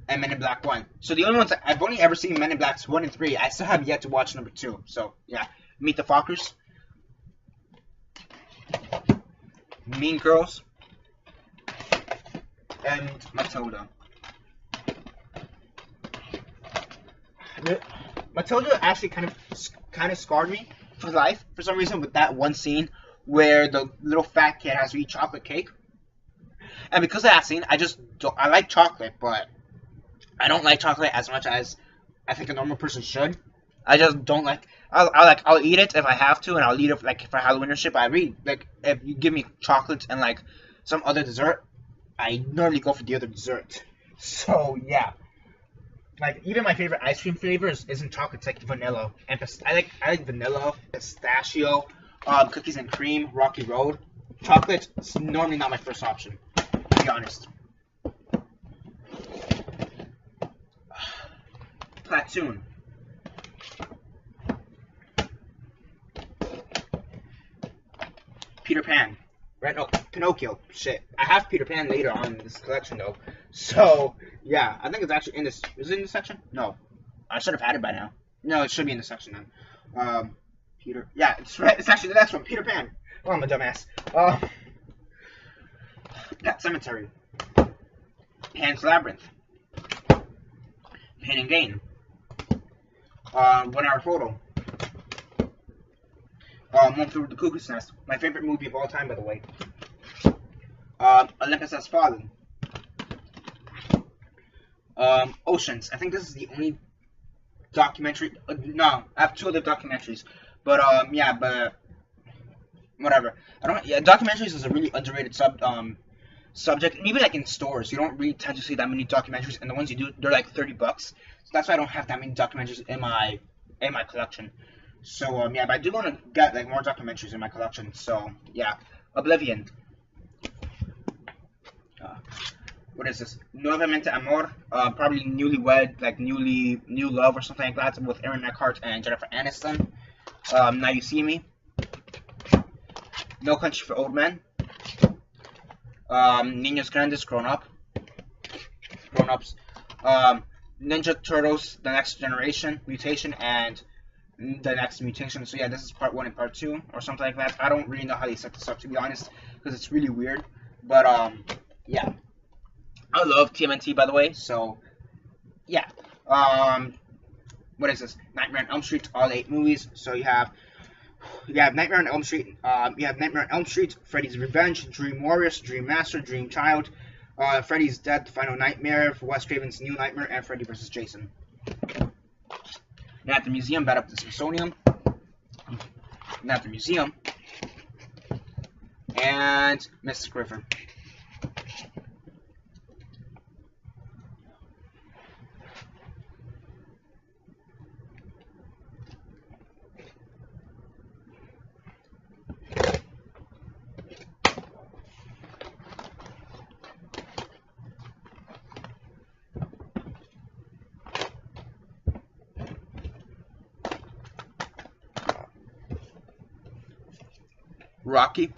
and Men in Black 1. So the only ones I've only ever seen Men in Black 1 and 3. I still have yet to watch number 2. So yeah, Meet the Fockers, Mean Girls, and Matilda. Matilda actually kind of scarred me for life for some reason with that one scene where the little fat kid has to eat chocolate cake. And because of that scene, I like chocolate, but I don't like chocolate as much as I think a normal person should. I just don't like. I'll eat it if I have to, and I'll eat it like for Halloween or shit. But I really like if you give me chocolate and like some other dessert, I normally go for the other dessert. So yeah, like even my favorite ice cream flavors isn't chocolate. It's like vanilla, and I like vanilla, pistachio, cookies and cream, Rocky Road. Chocolate is normally not my first option, to be honest. Platoon. Peter Pan. Right? No, Pinocchio. Shit. I have Peter Pan later on in this collection, though. So, yeah. I think it's actually in this. Is it in this section? No. I should have had it by now. No, it should be in this section then. Peter. Yeah, it's right. It's actually the next one. Peter Pan. Oh, I'm a dumbass. Pet Cemetery. Pan's Labyrinth. Pain and Gain. 1 Hour Photo. One Flew Over the Cuckoo's Nest. My favorite movie of all time, by the way. Olympus Has Fallen. Oceans. I think this is the only documentary. No, I have 2 other documentaries. But yeah, but whatever. Yeah, documentaries is a really underrated subject. And even like in stores, you don't really tend to see that many documentaries. And the ones you do, they're like $30. So that's why I don't have that many documentaries in my collection. So yeah, but I do want to get like more documentaries in my collection. So yeah, Oblivion. What is this? Nuevamente Amor. Probably newlywed, like new love or something like that with Aaron Eckhart and Jennifer Aniston. Now You See Me. No Country for Old Men. Niños Grandes, Grown Ups. Ninja Turtles, The Next Generation, Mutation, and The Next Mutation. So yeah, this is part 1 and part 2 or something like that. I don't really know how they set this up, to be honest, because it's really weird. But yeah, I love TMNT, by the way. So yeah, what is this? Nightmare on Elm Street, all 8 movies. So you have Nightmare on Elm Street. You have Nightmare on Elm Street, Freddy's Revenge, Dream Warriors, Dream Master, Dream Child, Freddy's Dead, The Final Nightmare, Wes Craven's New Nightmare, and Freddy vs. Jason. Now at the museum, Bat Up the Smithsonian. Now at the museum, and Mrs. Griffin. Rocky,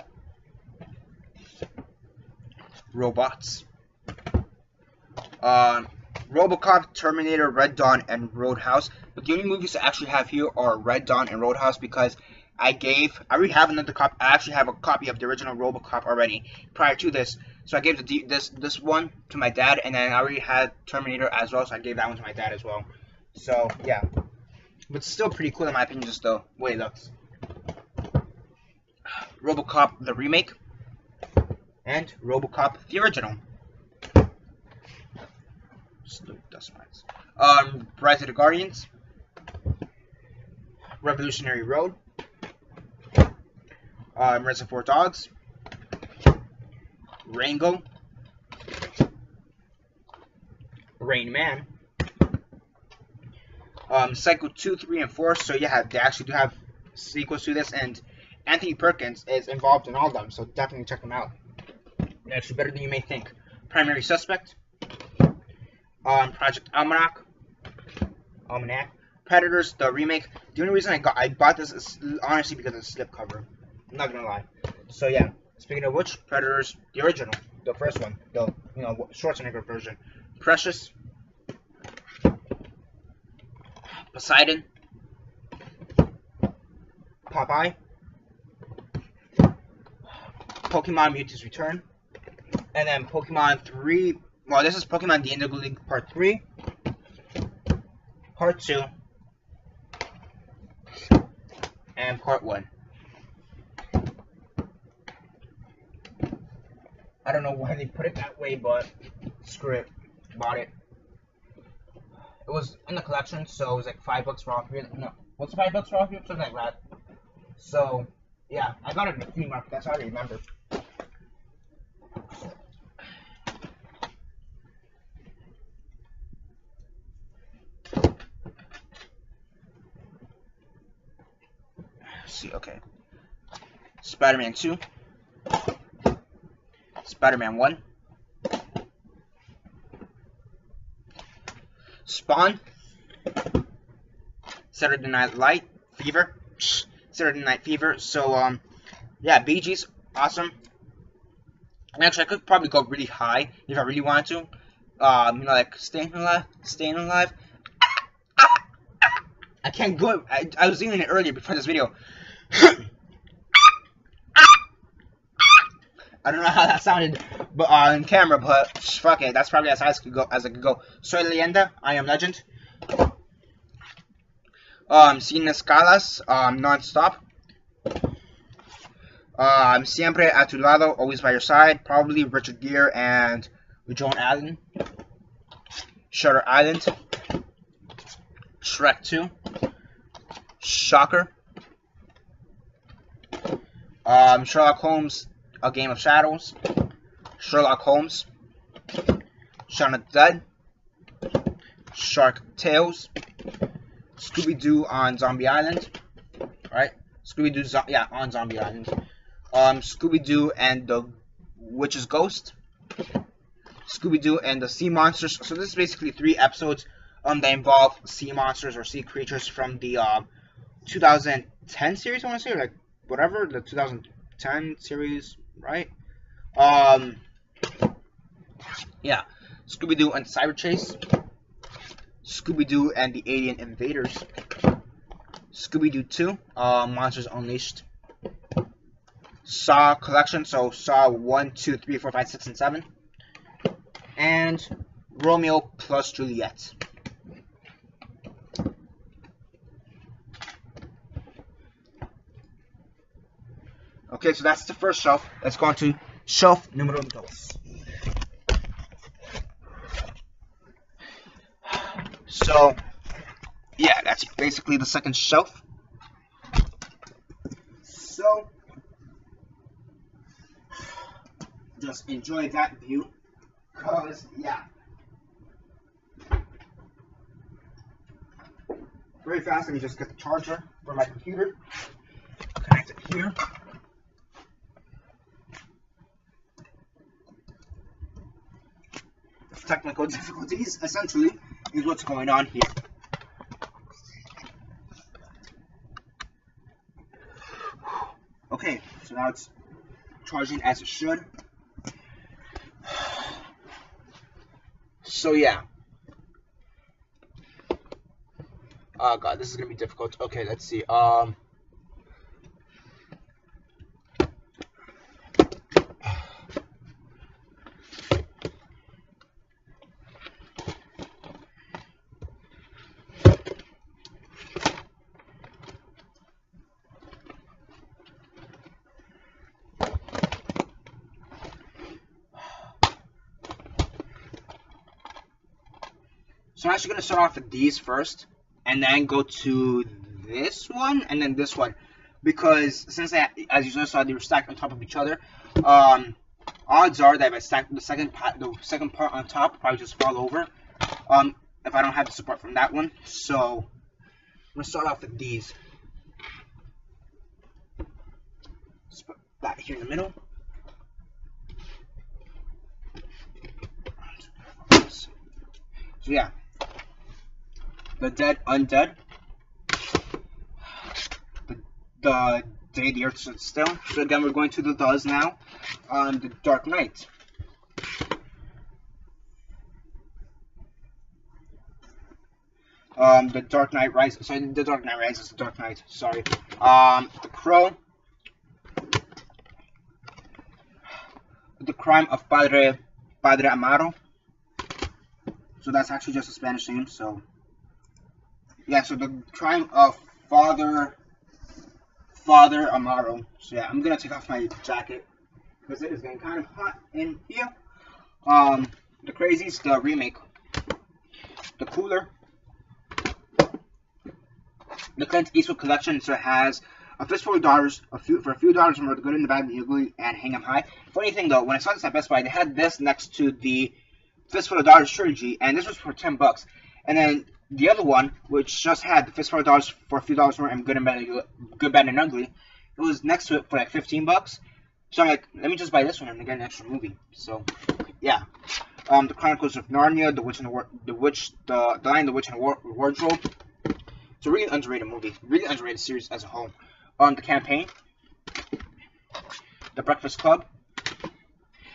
Robots, RoboCop, Terminator, Red Dawn, and Roadhouse. But the only movies I actually have here are Red Dawn and Roadhouse because I already have another copy. I actually have a copy of the original RoboCop already prior to this. So I gave this one to my dad, and then I already had Terminator as well, so I gave that one to my dad as well. So yeah, but it's still pretty cool in my opinion, just the way it looks. RoboCop the remake, and RoboCop the original. Dust mites. Rise of the Guardians, Revolutionary Road, Reservoir Dogs, Rango, Rain Man, Psycho 2, 3, and 4. So yeah, they actually do have sequels to this, and Anthony Perkins is involved in all of them, so definitely check them out. They're actually better than you may think. Primary Suspect, Project Almanac, Predators, the remake. The only reason I bought this is honestly because of the slipcover. I'm not gonna lie. So yeah, speaking of which, Predators, the original, the first one, the Schwarzenegger version. Precious, Poseidon, Popeye, Pokemon Mewtwo's Return, and then Pokemon 3. Well, this is Pokemon The Indigo League Part 3, Part 2, and Part 1. I don't know why they put it that way, but screw it. Bought it. It was in the collection, so it was like $5 for all three. No, what's $5 for all three? Something like that. So, yeah, I got it in the flea market. That's how I remember. See, okay. Spider-Man 2, Spider-Man 1, Spawn, Saturday Night Fever. So yeah, Bee Gees, awesome. And actually, I could probably go really high if I really wanted to. Like Staying Alive. I can't go. I was doing it earlier before this video. I don't know how that sounded, but on camera. But fuck it, that's probably as high as I could go. Soy Leyenda, I Am Legend. Sin Escalas, Non-Stop. Siempre a tu lado, Always by Your Side. Probably Richard Gere and Joan Allen. Shutter Island. Shrek 2. Shocker. Sherlock Holmes, A Game of Shadows. Sherlock Holmes. Shaun of the Dead. Shark Tales. Scooby-Doo on Zombie Island. Right? Scooby-Doo, on Zombie Island. Scooby-Doo and the Witch's Ghost. Scooby-Doo and the Sea Monsters. So this is basically 3 episodes that involve sea monsters or sea creatures from the 2010 series, I want to say, or like whatever, the 2010 series, right? Yeah, Scooby-Doo and Cyber Chase, Scooby-Doo and the Alien Invaders, Scooby-Doo 2, Monsters Unleashed, Saw Collection, so Saw 1, 2, 3, 4, 5, 6, and 7, and Romeo plus Juliet. Okay, so that's the first shelf. Let's go on to shelf numero dos. So, yeah, that's basically the second shelf. So, just enjoy that view, cause yeah, very fast. Let me just get the charger for my computer, connect it here. Technical difficulties, essentially, is what's going on here. Okay, so now it's charging as it should. So yeah. Oh god, this is gonna be difficult. Okay, let's see. So I'm actually going to start off with these first, and then go to this one, and then this one. Because since as you just saw, they were stacked on top of each other, odds are that if I stack the second part on top, probably just fall over. If I don't have the support from that one. So I'm going to start off with these. Let's put that here in the middle. So yeah, the Dead Undead, the Day the Earth Stood Still. So again, we're going to the Does now. The Dark Knight. The Dark Knight Rises. Sorry, the Dark Knight Rises. The Dark Knight. Sorry. The Crow. The Crime of Padre Amaro. So that's actually just a Spanish name. So yeah. So the Crime of Father Amaro. So yeah, I'm gonna take off my jacket because it is getting kind of hot in here. The Crazies, the remake. The Cooler. The Clint Eastwood collection. So it has A Fistful of Dollars, for a few dollars more, The Good and the Bad, the Ugly, and Hang 'em High. Funny thing though, when I saw this at Best Buy, they had this next to the Fistful of Dollars trilogy, and this was for $10. And then the other one, which just had the Fistful of Dollars for a few dollars more and Good, Bad, and Ugly, it was next to it for like $15. So I'm like, let me just buy this one and get an extra movie. So yeah. The Chronicles of Narnia, The Lion, the Witch, and the Wardrobe. It's a really underrated movie, really underrated series as a whole. The Campaign, The Breakfast Club.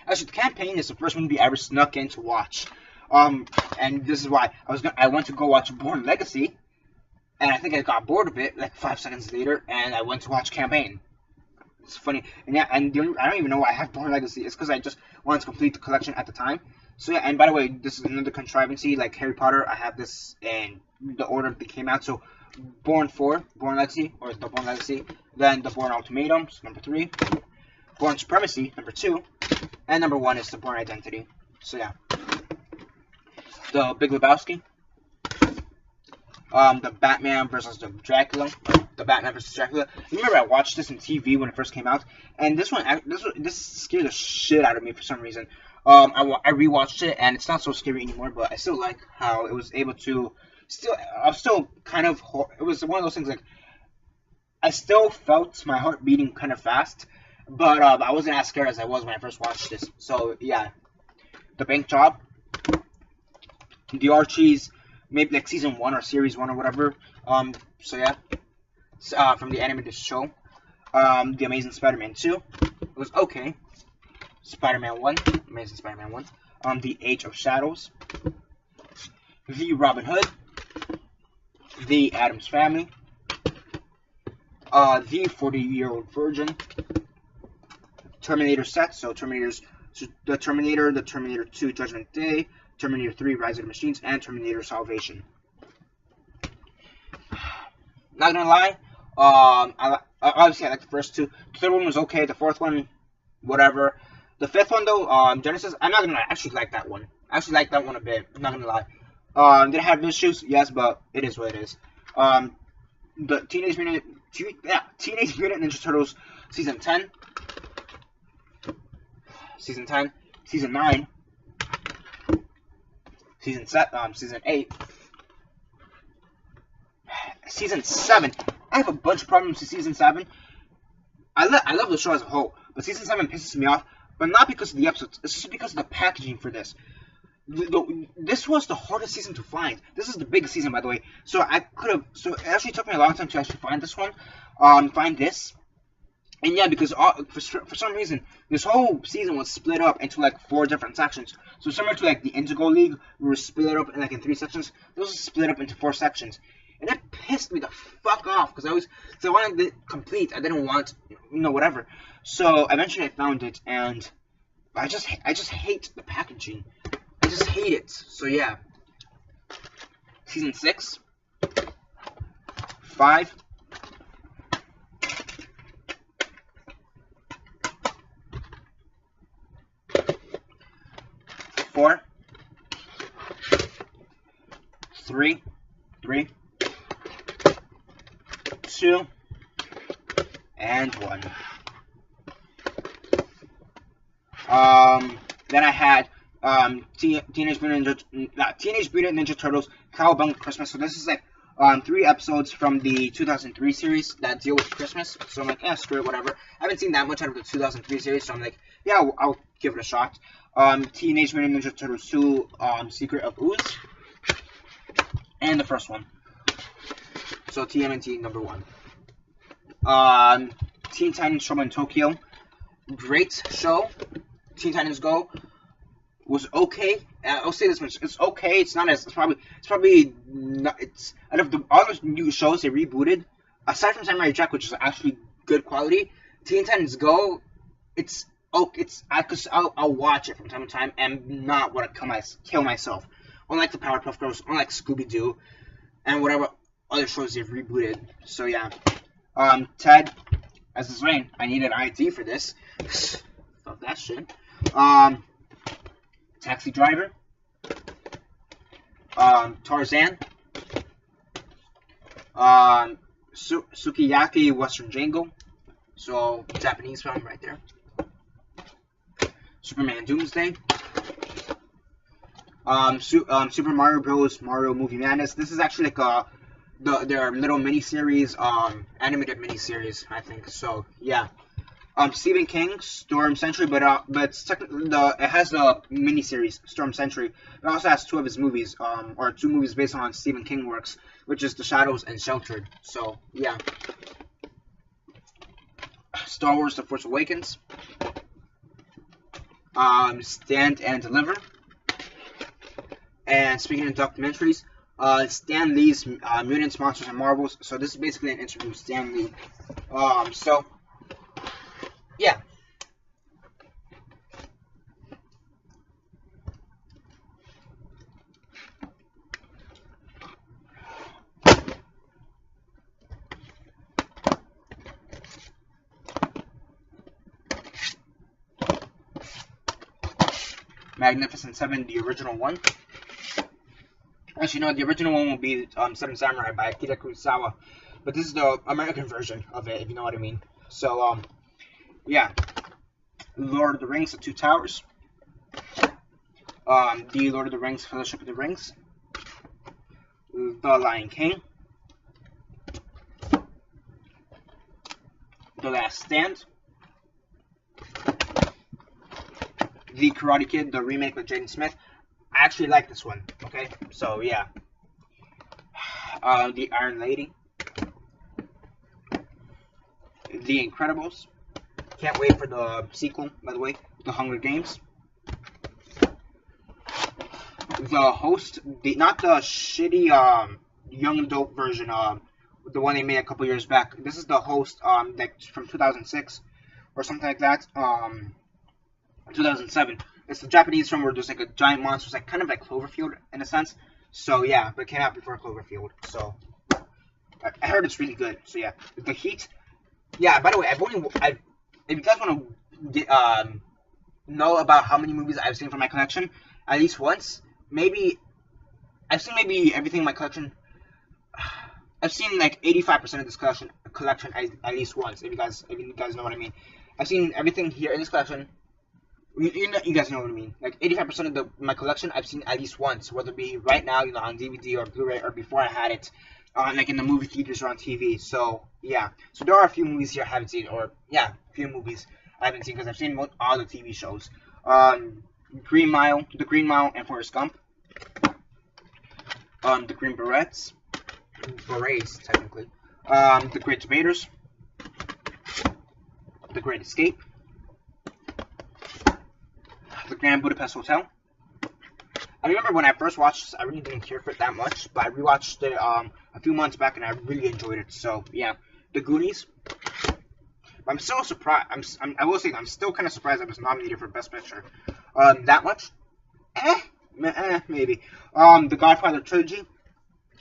Actually, The Campaign is the first movie I ever snuck in to watch. And this is why I went to go watch Bourne Legacy, and I think I got bored of it like 5 seconds later, and I went to watch Campaign. It's funny, and yeah, and I don't even know why I have Bourne Legacy. It's because I just wanted to complete the collection at the time. So yeah, and by the way, this is another contrivancy like Harry Potter. I have this in the order they came out. So Bourne 4, Bourne Legacy, or the Bourne Legacy, then the Bourne Ultimatums, number 3, Bourne Supremacy, number 2, and number 1 is the Bourne Identity. So yeah, the Big Lebowski, the Batman versus the Dracula, the Batman versus Dracula. You remember I watched this on TV when it first came out, and this scared the shit out of me for some reason. I rewatched it, and it's not so scary anymore, but I still like how it was able to. I was still kind of. It was one of those things like I still felt my heart beating kind of fast, but I wasn't as scared as I was when I first watched this. So yeah, The Bank Job, The Archies, maybe like season 1 or series 1 or whatever. So yeah, from the animated show. The Amazing Spider-Man 2. It was okay. Spider-Man 1, Amazing Spider-Man 1. The Age of Shadows. The Robin Hood. The Addams Family. The 40-Year-Old Virgin. Terminator set. So the Terminator 2 Judgment Day, Terminator 3 Rise of the Machines, and Terminator Salvation. Not gonna lie, obviously I like the first 2. The third one was okay. The fourth one, whatever. The fifth one though, Genesis, I'm not gonna lie, I actually like that one. I actually like that one a bit. I'm not gonna lie. Did it have issues? Yes, but it is what it is. The Teenage Mutant Ninja Turtles season 10, season 9, season 8, season 7. I have a bunch of problems with season 7. I love the show as a whole, but season 7 pisses me off. But not because of the episodes. It's just because of the packaging for this. This was the hardest season to find. This is the biggest season, by the way. So it actually took me a long time to actually find this one. Find this. And yeah, because for some reason, this whole season was split up into like 4 different sections. So similar to like the Indigo League, we were split up in like in 3 sections. This was split up into 4 sections. And that pissed me the fuck off because I wanted it complete. I didn't want, whatever. So eventually I found it, and I just hate the packaging. I just hate it. So yeah, season 6, 5, 4, 3, 2, and 1. Then I had Teenage Mutant Ninja Turtles Cowabunga Christmas. So this is like 3 episodes from the 2003 series that deal with Christmas. So I'm like, yeah, screw it, whatever. I haven't seen that much out of the 2003 series, so I'm like, yeah, I'll give it a shot. Teenage Mutant Ninja Turtles 2, Secret of Ooze, and the first one. So TMNT number 1. Teen Titans Show in Tokyo, great show. Teen Titans Go was okay. I'll say this much: it's okay. It's not as. It's probably not. It's out of the all the new shows they rebooted, aside from Samurai Jack, which is actually good quality. Teen Titans Go, it's I'll watch it from time to time and not want to kill myself. Unlike the Powerpuff Girls, unlike Scooby Doo, and whatever other shows they've rebooted. So yeah, Ted, as his name, I need an ID for this. Fuck that shit. Taxi Driver, Tarzan, Sukiyaki Western Django, so Japanese film right there. Superman Doomsday, Super Mario Bros. Mario Movie Madness. This is actually like their little mini-series, animated mini-series, I think. So yeah. Stephen King, Storm Century, but it's technically it has the miniseries Storm Century. It also has 2 of his movies, or 2 movies based on Stephen King works, which is The Shadows and Sheltered. So yeah. Star Wars: The Force Awakens, Stand and Deliver, and speaking of documentaries, Stan Lee's Mutants, Monsters, and Marvels. So this is basically an interview with Stan Lee. So yeah. Magnificent Seven, the original one. Actually, no, the original one will be Seven Samurai by Akira Kurosawa, but this is the American version of it, if you know what I mean. So yeah, Lord of the Rings, The Two Towers, the Lord of the Rings, Fellowship of the Rings, The Lion King, The Last Stand, The Karate Kid, the remake with Jaden Smith. I actually like this one, okay? So yeah. The Iron Lady, The Incredibles. Can't wait for the sequel, by the way. The Hunger Games. The Host, not the shitty young adult version, the one they made a couple years back. This is The Host, like from 2006 or something like that. 2007. It's the Japanese film where there's like a giant monster. It's like kind of like Cloverfield in a sense. So yeah, but it came out before Cloverfield. So I heard it's really good. So yeah, The Heat. Yeah. By the way, if you guys want to get know about how many movies I've seen from my collection, at least once, maybe I've seen maybe everything in my collection. I've seen like 85% of this collection at least once. If you guys know what I mean. I've seen everything here in this collection. You guys know what I mean. Like 85% of my collection I've seen at least once, whether it be right now, on DVD or Blu-ray, or before I had it, like in the movie theaters or on TV. So yeah. So there are a few movies here I haven't seen, or yeah, a few movies I haven't seen because I've seen all the TV shows. The Green Mile, and Forrest Gump. The Green Berets, technically. The Great Debaters. The Great Escape. The Grand Budapest Hotel. I remember when I first watched this, I really didn't care for it that much, but I rewatched it a few months back and I really enjoyed it. So yeah, The Goonies. But I'm still surprised. I will say I'm still kind of surprised I was nominated for Best Picture. That much? Maybe. The Godfather trilogy,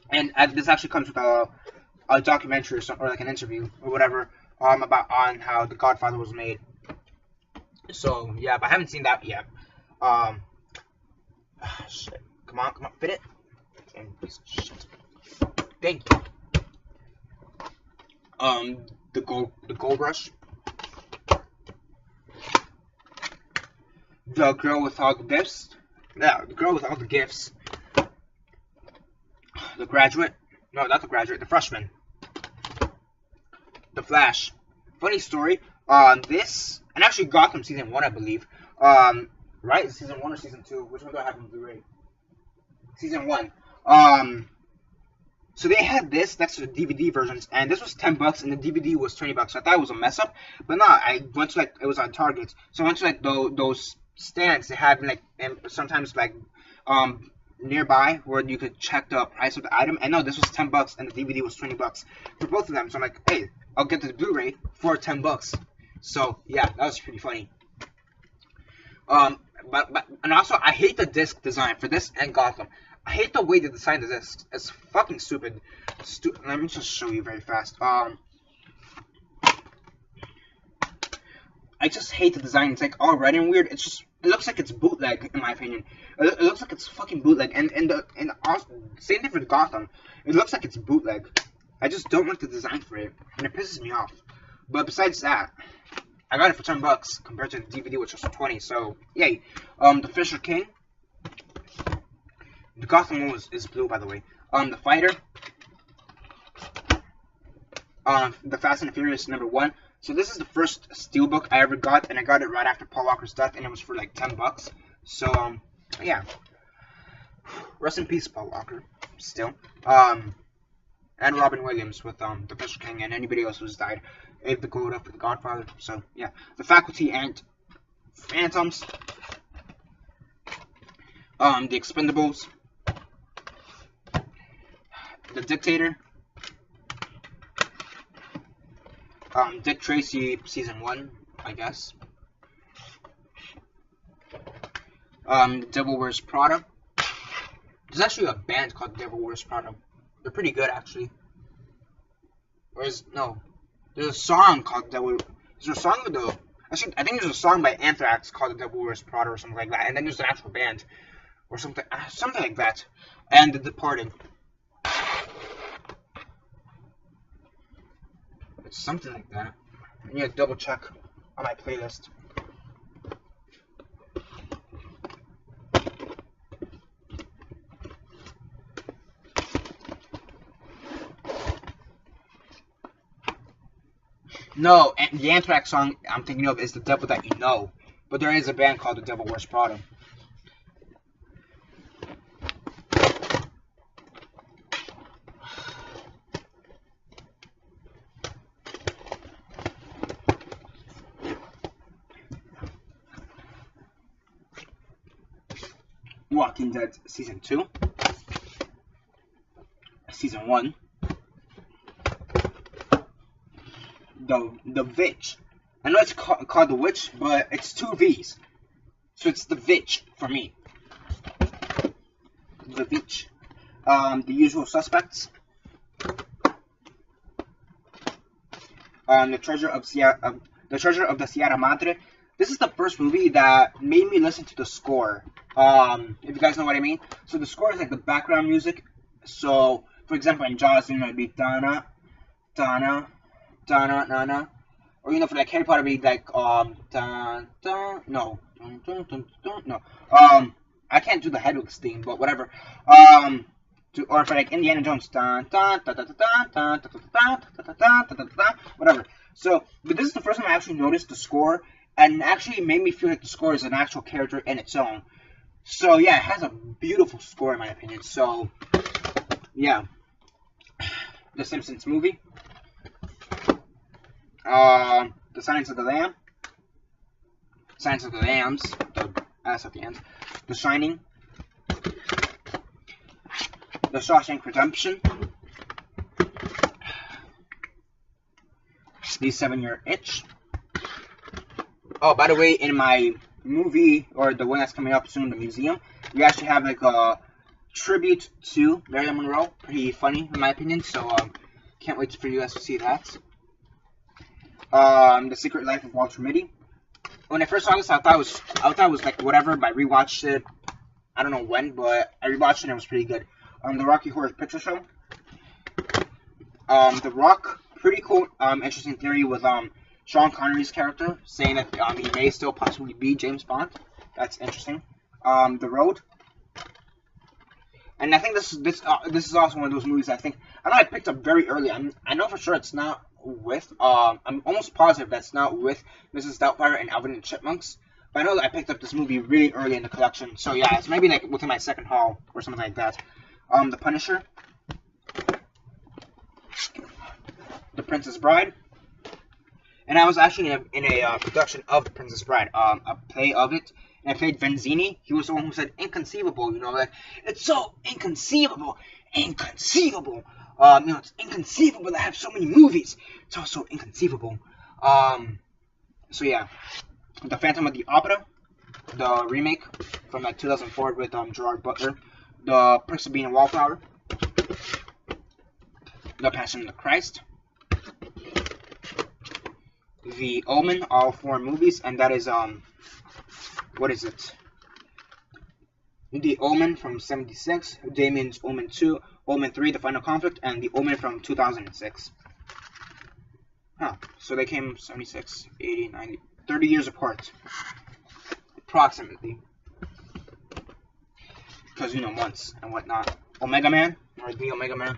and this actually comes with a documentary or like an interview or whatever about how The Godfather was made. So yeah, but I haven't seen that yet. Shit. Come on, fit it. fucking piece of shit. Thank you. The gold rush. The girl with all the gifts. Yeah, the girl with all the gifts. The graduate. No, not the graduate. The freshman. The Flash. Funny story. This and actually Gotham season 1, I believe. Right? Season 1 or season 2? Which one do I have on Blu-ray? Season 1. So they had this next to the DVD versions, and this was $10, and the DVD was $20. So I thought it was a mess up, but no, I went to like it was on Target. So I went to like those stands they have like, and sometimes like nearby where you could check the price of the item. And no, this was $10, and the DVD was $20 for both of them. So I'm like, hey, I'll get the Blu-ray for $10. So yeah, that was pretty funny. But and also I hate the disc design for this and Gotham. I hate the way they designed the disc. It's fucking stupid. Let me just show you very fast. I just hate the design. It's like all red and weird. It looks like it's bootleg in my opinion. It looks like it's fucking bootleg. And same thing for Gotham. It looks like it's bootleg. I just don't like the design for it, and it pisses me off. But besides that, I got it for $10 compared to the DVD, which was $20. So yay. The Fisher King. The Gotham one is blue, by the way. The Fighter. The Fast and Furious #1. So this is the first steelbook I ever got, and I got it right after Paul Walker's death, and it was for like $10. So yeah. Rest in peace, Paul Walker. Still. And Robin Williams with the Fisher King, and anybody else who's died. Abe the Coda for the Godfather. So yeah. The Faculty and Phantoms. The Expendables. The Dictator. Dick Tracy season 1, I guess. The Devil Wears Prada. There's actually a band called Devil Wears Prada. They're pretty good, actually. No. There's a song called Devil. Is there a song with the? Actually, I think there's a song by Anthrax called The Devil Wears Prada or something like that. And then there's an actual band. Or something like that. And The Departed. It's something like that. I need to double check on my playlist. No, the Anthrax song I'm thinking of is The Devil That You Know. But there is a band called The Devil Wears Prada. Walking Dead Season 2. Season 1. The Witch. I know it's called The Witch, but it's 2 V's. So it's The Witch for me. The Witch. The Usual Suspects. The Treasure of the Sierra Madre. This is the first movie that made me listen to the score. If you guys know what I mean. So the score is like the background music. So, for example, in Jaws, it might be Dana, Dana, Dana, Nana. Or, you know, for like Harry Potter, it'd be like, dun, dun, no. Dun, dun, dun, dun, no. I can't do the Hedwig's theme, but whatever. Or for like Indiana Jones, dun, dun, dun, dun, dun, dun, dun, dun, dun, dun, dun, dun, dun, whatever. So, but this is the first time I actually noticed the score, and actually made me feel like the score is an actual character in its own. So yeah, it has a beautiful score in my opinion. So yeah, The Simpsons movie, The Silence of the Lambs, the ass at the end, The Shining, The Shawshank Redemption, The 7-Year Itch. Oh, by the way, in my movie, or the one that's coming up soon, the museum, we actually have like a tribute to Marilyn Monroe. Pretty funny in my opinion, so can't wait for you guys to see that. The Secret Life of Walter Mitty. When I first saw this, I thought it was like whatever, but I rewatched it. I don't know when, but I rewatched it and it was pretty good. The Rocky Horror Picture Show. The Rock, pretty cool, interesting theory with Sean Connery's character saying that he may still possibly be James Bond. That's interesting. The Road. And I think this is also one of those movies I know I picked up very early. I know for sure it's not with I'm almost positive that's not with Mrs. Doubtfire and Alvin and the Chipmunks. But I know that I picked up this movie really early in the collection. So yeah, it's maybe like within my second haul or something like that. The Punisher. The Princess Bride. And I was actually in a production of The Princess Bride, a play of it, and I played Venzini. He was the one who said inconceivable, like, it's so inconceivable, it's inconceivable to have so many movies. It's also inconceivable. So yeah, The Phantom of the Opera, the remake from 2004 with Gerard Butler, The Perks of Being a Wallflower, The Passion of the Christ, The Omen, all 4 movies, and that is, what is it? The Omen from 76, Damien's Omen 2, Omen 3, The Final Conflict, and The Omen from 2006. Huh, so they came 76, 80, 90, 30 years apart, approximately. Because, months and whatnot. Omega Man, or The Omega Man.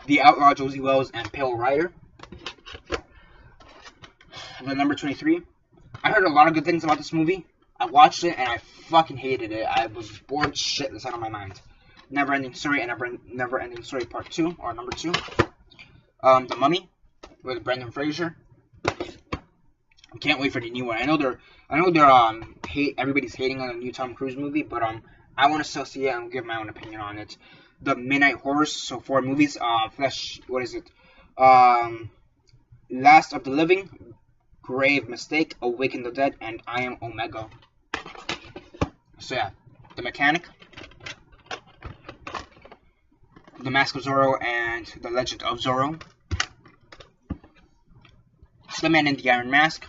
The Outlaw Josie Wells and Pale Rider. The Number 23. I heard a lot of good things about this movie. I watched it and I fucking hated it. I was bored shitless out of my mind. Never Ending Story and Never Ending Story Part 2 or Number 2. The Mummy with Brendan Fraser. I can't wait for the new one. I know they're everybody's hating on the new Tom Cruise movie, but I want to still see it and give my own opinion on it. The Midnight Horrors, so 4 movies. Flesh, what is it? Last of the Living, Grave Mistake, Awaken the Dead, and I Am Omega. So yeah, The Mechanic, The Mask of Zorro and The Legend of Zorro, The Man in the Iron Mask,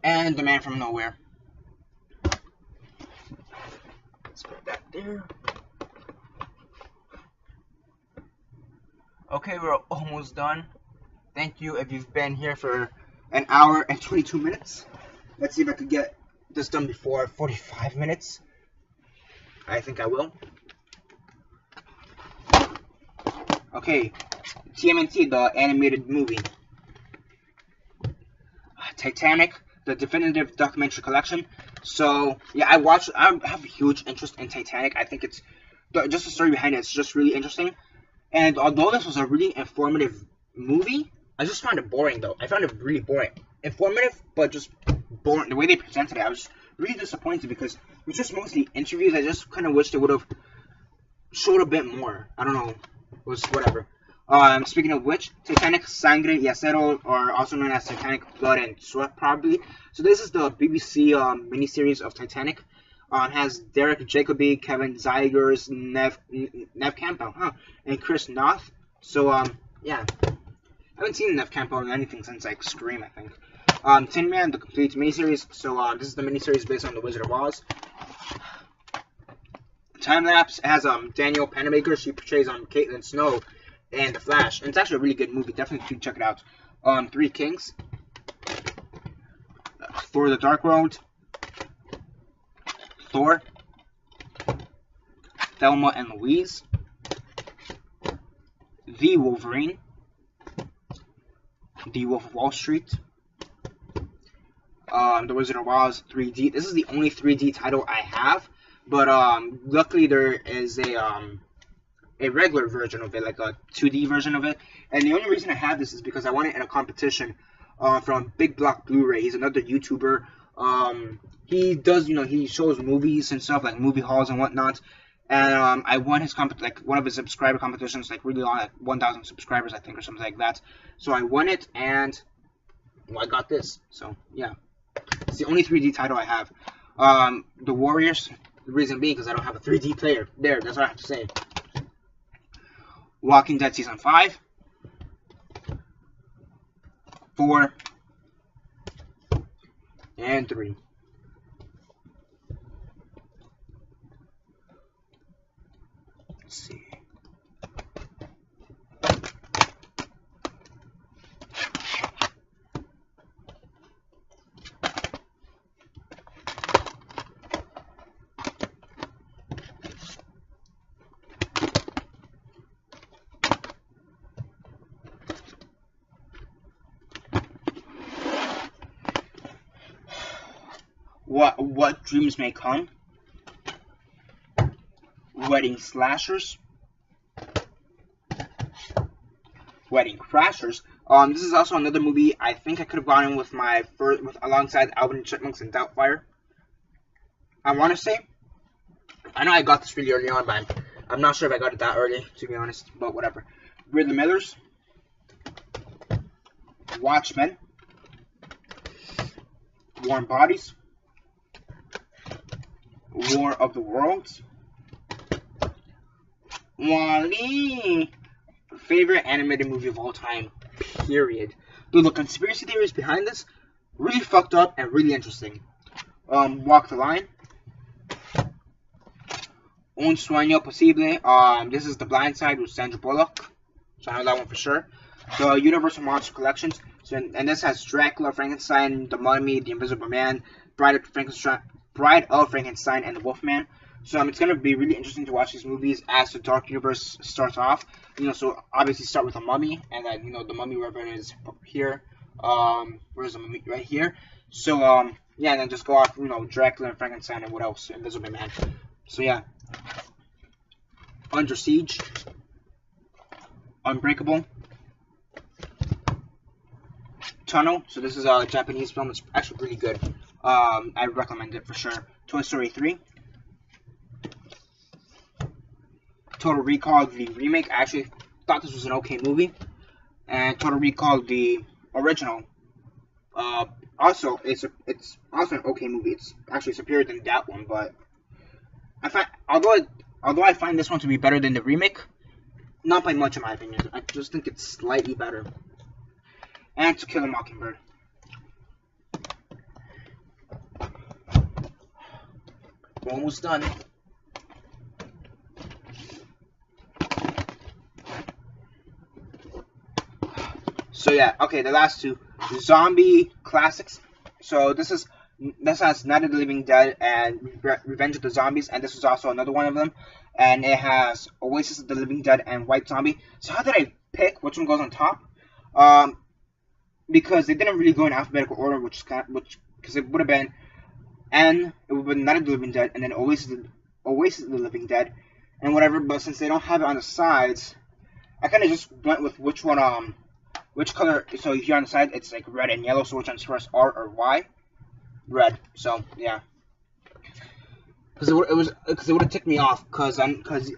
and The Man from Nowhere. Let's put that there. Okay, we're almost done. Thank you if you've been here for an hour and 22 minutes. Let's see if I could get this done before 45 minutes. I think I will. Okay, TMNT, the animated movie. Titanic, the definitive documentary collection. So, yeah, I have a huge interest in Titanic. I think it's, just the story behind it, it's just really interesting. And although this was a really informative movie, I just found it boring, though. I found it really boring. Informative, but just boring. The way they presented it, I was really disappointed because it was just mostly interviews. I just kind of wish they would have showed a bit more. I don't know. It was whatever. Speaking of which, Titanic Sangre y Acero, or also known as Titanic Blood and Sweat, probably. So this is the BBC miniseries of Titanic. It has Derek Jacobi, Kevin Zegers, Nev Campbell, and Chris Noth. So, yeah. I haven't seen Nev Campbell in anything since, like, Scream, I think. Tin Man, the complete miniseries. So, this is the miniseries based on The Wizard of Oz. Time Lapse has Danielle Panabaker. She portrays Caitlin Snow and The Flash. And it's actually a really good movie. Definitely should check it out. Three Kings. Thor: The Dark World. Thor, Thelma and Louise, The Wolverine, The Wolf of Wall Street, The Wizard of Oz 3D. This is the only 3D title I have, but luckily there is a regular version of it, like a 2D version of it. And the only reason I have this is because I won it in a competition from Big Block Blu-ray. He's another YouTuber. He does, he shows movies and stuff, like movie halls and whatnot. And I won his one of his subscriber competitions, like really long, like 1,000 subscribers, I think, or something like that. So I won it, and I got this. So yeah, it's the only 3D title I have. The Warriors. The reason being because I don't have a 3D player. There, that's what I have to say. Walking Dead Season 5. 4. and 3. Let's see. What dreams may come. Wedding slashers. Wedding crashers. This is also another movie I think I could have gone in with my alongside Alvin and Chipmunks and Doubtfire. I want to say, I know I got this really early on, but I'm not sure if I got it that early, to be honest. But whatever. We're the Millers. Watchmen. Warm Bodies. War of the Worlds. Wall-E. Favorite animated movie of all time. Period. Dude, the conspiracy theories behind this, really fucked up and really interesting. Walk the Line. Un Sueño Posible. This is The Blind Side with Sandra Bullock. So I know that one for sure. The Universal Monster Collections. So, and this has Dracula, Frankenstein, The Mummy, The Invisible Man, Bride of Frankenstein, and The Wolfman. So it's going to be really interesting to watch these movies as the Dark Universe starts off. So obviously start with The Mummy, and then, The Mummy, wherever it is here. Where's The Mummy? Right here. So, yeah, and then just go off, Dracula and Frankenstein and what else? Invisible Man. So, yeah. Under Siege. Unbreakable. Tunnel. So this is a Japanese film. It's actually really good. I recommend it for sure. Toy Story 3. Total Recall, the remake. I actually thought this was an okay movie. And Total Recall, the original. Also, it's also an okay movie. It's actually superior than that one, but although I find this one to be better than the remake, not by much in my opinion. I just think it's slightly better. And To Kill a Mockingbird. We're almost done. So yeah, okay, the last two zombie classics. So this has Night of the Living Dead and Revenge of the Zombies, and this is also another one of them. And it has Oasis of the Living Dead and White Zombie. So how did I pick which one goes on top? Because they didn't really go in alphabetical order, because it would have been N, it would have been Night of the Living Dead, and then Oasis of the Living Dead, and whatever. But since they don't have it on the sides, I kind of just went with which one, which color. So here on the side, it's like red and yellow. So which one's first, R or Y? Red. So yeah, because it would have ticked me off, because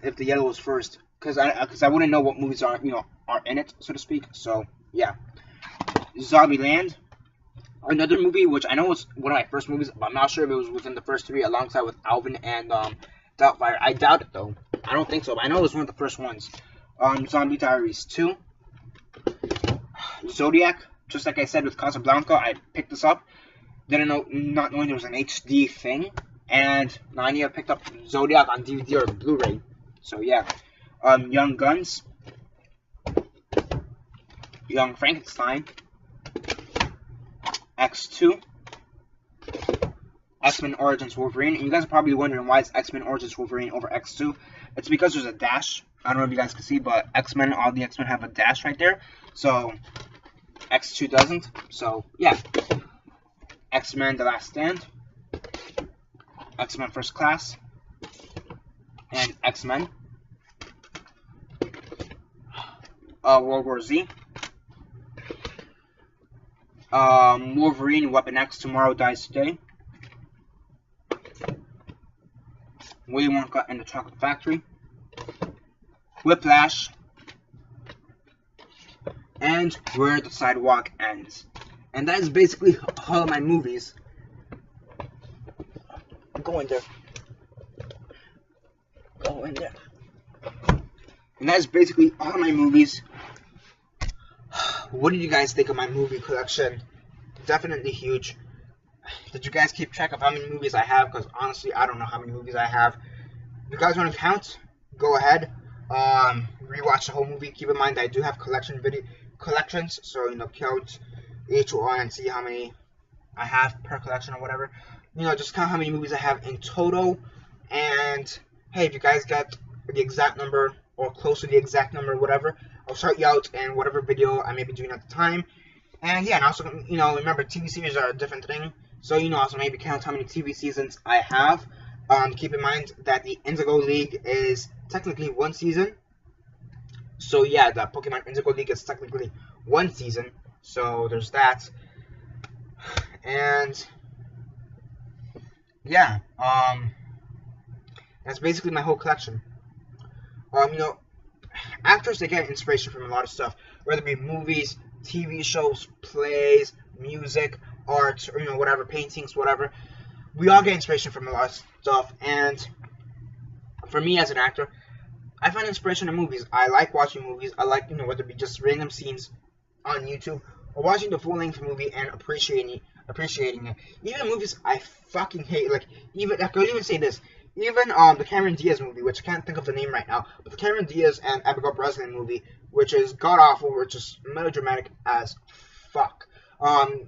if the yellow was first, because I wouldn't know what movies are in it, so to speak. So yeah. Zombieland, another movie which I know was one of my first movies, but I'm not sure if it was within the first three alongside with Alvin and Doubtfire. I doubt it though. I don't think so, but I know it was one of the first ones. Zombie Diaries 2. Zodiac, just like I said with Casablanca, I picked this up. Not knowing there was an HD thing, and now I need to pick up Zodiac on DVD or Blu-ray. So yeah. Young Guns. Young Frankenstein. X2, X-Men Origins Wolverine. And you guys are probably wondering why it's X-Men Origins Wolverine over X2. It's because there's a dash. I don't know if you guys can see, but all the X-Men have a dash right there. So X2 doesn't. So yeah. X-Men The Last Stand, X-Men First Class, and X-Men World War Z. Wolverine, Weapon X, Tomorrow Dies Today. Willy Wonka and the Chocolate Factory. Whiplash. And Where the Sidewalk Ends. And that is basically all of my movies. Go in there. Go in there. And that is basically all of my movies. What did you guys think of my movie collection? Definitely huge. did you guys keep track of how many movies I have? Because honestly, I don't know how many movies I have. If you guys want to count, go ahead. Rewatch the whole movie. Keep in mind that I do have collections, so count each one and see how many I have per collection or whatever. Just count how many movies I have in total. And hey, if you guys get the exact number or close to the exact number, whatever, I'll shout you out in whatever video I may be doing at the time. And yeah, and also, remember, TV series are a different thing. So, also maybe count how many TV seasons I have. Keep in mind that the Indigo League is technically one season. So yeah, the Pokemon Indigo League is technically one season. So there's that. And yeah, that's basically my whole collection. Actors, they get inspiration from a lot of stuff, whether it be movies, TV shows, plays, music, art, or whatever, paintings, whatever. We all get inspiration from a lot of stuff, and for me as an actor, I find inspiration in movies. I like watching movies. I like, whether it be just random scenes on YouTube or watching the full-length movie and appreciating it. Even movies I fucking hate, I could even say this. Even the Cameron Diaz movie, which I can't think of the name right now, but the Cameron Diaz and Abigail Breslin movie, which is god-awful, which is melodramatic as fuck. I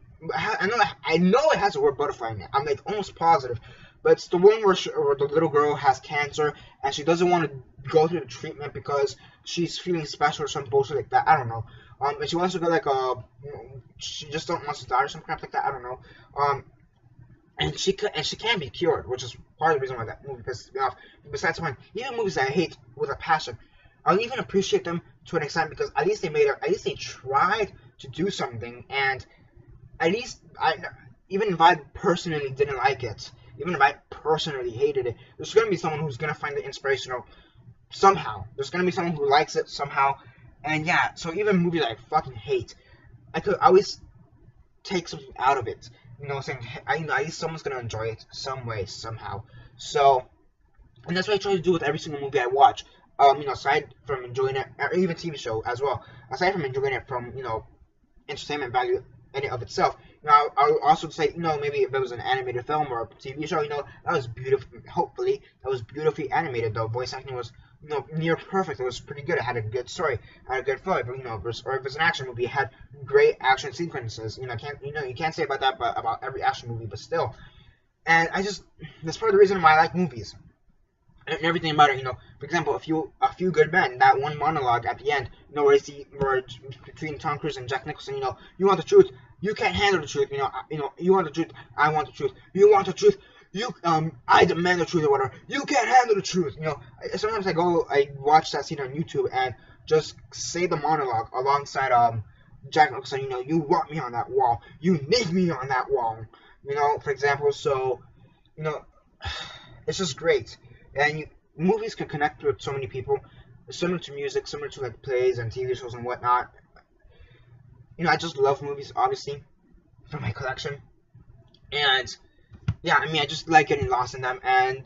know it has the word butterfly in it. I'm almost positive, but it's the one where the little girl has cancer and she doesn't want to go through the treatment because she's feeling special or some bullshit like that. I don't know. And she wants to go she just don't want to die or some crap like that. I don't know. And she can be cured, which is part of the reason why that movie pisses me off. Besides one, even movies that I hate with a passion, I'll even appreciate them to an extent because at least they tried to do something, and at least even if I personally didn't like it, even if I personally hated it, there's gonna be someone who's gonna find it inspirational somehow. There's gonna be someone who likes it somehow, and yeah. So even movies that I fucking hate, I could always take something out of it. Saying at least someone's gonna enjoy it some way, somehow. So, and that's what I try to do with every single movie I watch. Aside from enjoying it, or even TV show as well. Aside from enjoying it from entertainment value in and of itself, I'll also say maybe if it was an animated film or a TV show, that was beautiful. Hopefully, that was beautifully animated. The voice acting was near perfect. It was pretty good. It had a good story, had a good flow. But or if it's an action movie, it had great action sequences. You can't say about that, but about every action movie, but still. And that's part of the reason why I like movies and everything about it. For example, a few good men. That one monologue at the end, where between Tom Cruise and Jack Nicholson. You want the truth. You can't handle the truth. You want the truth. I want the truth. You want the truth. I demand the truth or whatever. You can't handle the truth. Sometimes I watch that scene on YouTube and just say the monologue alongside Jack Nicholson. You want me on that wall. You need me on that wall. For example. So, it's just great. And movies can connect with so many people. Similar to music, similar to plays and TV shows and whatnot. I just love movies, obviously, from my collection. And yeah, I just like getting lost in them, and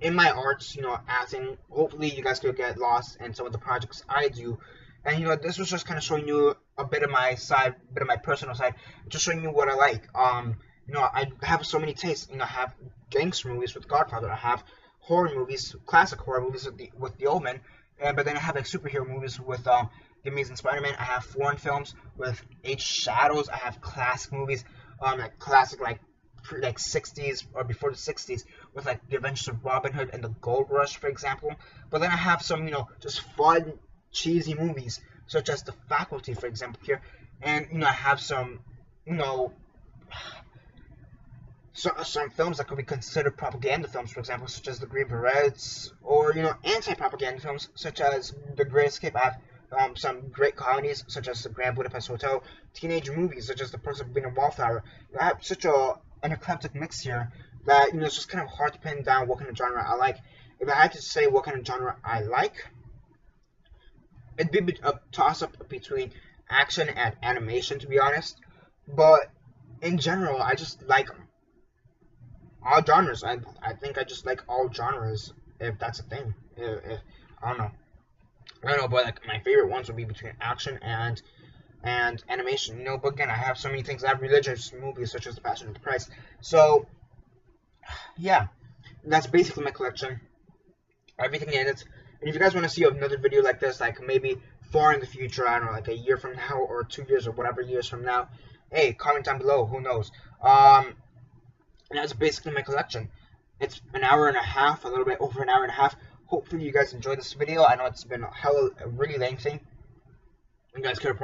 in my arts, acting, hopefully you guys could get lost in some of the projects I do. And this was just kind of showing you a bit of my side, a bit of my personal side, just showing you what I like. I have so many tastes. I have gangster movies with Godfather. I have horror movies, classic horror movies with The Omen, but then I have superhero movies with The Amazing Spider-Man. I have foreign films with H. Shadows. I have classic movies, classic 60s or before the 60s with The Adventures of Robin Hood and The Gold Rush, for example. But then I have some just fun, cheesy movies such as The Faculty, for example, here. And I have some some films that could be considered propaganda films, for example, such as The Green Berets, or anti-propaganda films such as The Great Escape. I have some great comedies such as The Grand Budapest Hotel, teenage movies such as The Person Being a Wallflower. I have such an eclectic mix here that it's just kind of hard to pin down what kind of genre I like. If I had to say what kind of genre I like, it'd be a toss-up between action and animation, to be honest. But in general, I just like all genres. I think I just like all genres, if that's a thing. If I don't know, but my favorite ones would be between action and and animation. But again, I have so many things. I have religious movies such as The Passion of the Christ. So yeah, that's basically my collection. Everything in it. And if you guys want to see another video like this, like maybe far in the future, I don't know, like a year from now or 2 years or whatever years from now, hey, comment down below. Who knows? And that's basically my collection. It's an hour and a half, a little bit over an hour and a half. Hopefully you guys enjoyed this video. I know it's been really lengthy. You guys could have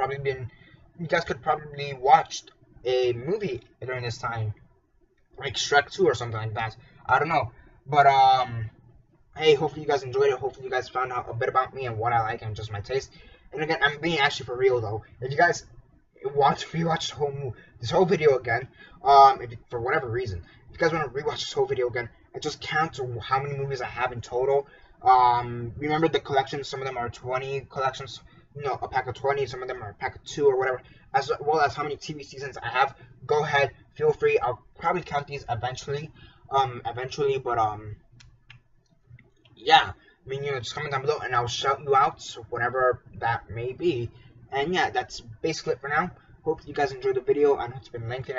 probably watched a movie during this time, like Shrek 2 or something like that. I don't know, but hey, hopefully you guys enjoyed it. Hopefully you guys found out a bit about me and what I like and just my taste. And again, I'm being actually for real though. If you guys want to rewatch this whole video again, for whatever reason, if you guys want to rewatch this whole video again, and just count how many movies I have in total. Remember the collections? Some of them are 20 collections. A pack of 20. Some of them are a pack of 2 or whatever. As well as how many TV seasons I have. Go ahead, feel free. I'll probably count these eventually. But yeah. I mean, just comment down below and I'll shout you out, whatever that may be. And yeah, that's basically it for now. Hope you guys enjoyed the video. I know it's been lengthy.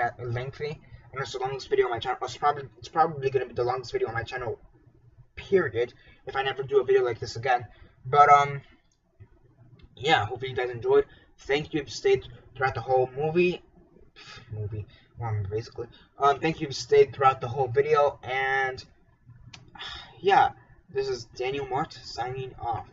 And it's the longest video on my channel. It's probably going to be the longest video on my channel, period, if I never do a video like this again. But yeah, hopefully you guys enjoyed. Thank you if you stayed throughout the whole basically. Thank you if you stayed throughout the whole video, and yeah, this is Daniel Mart signing off.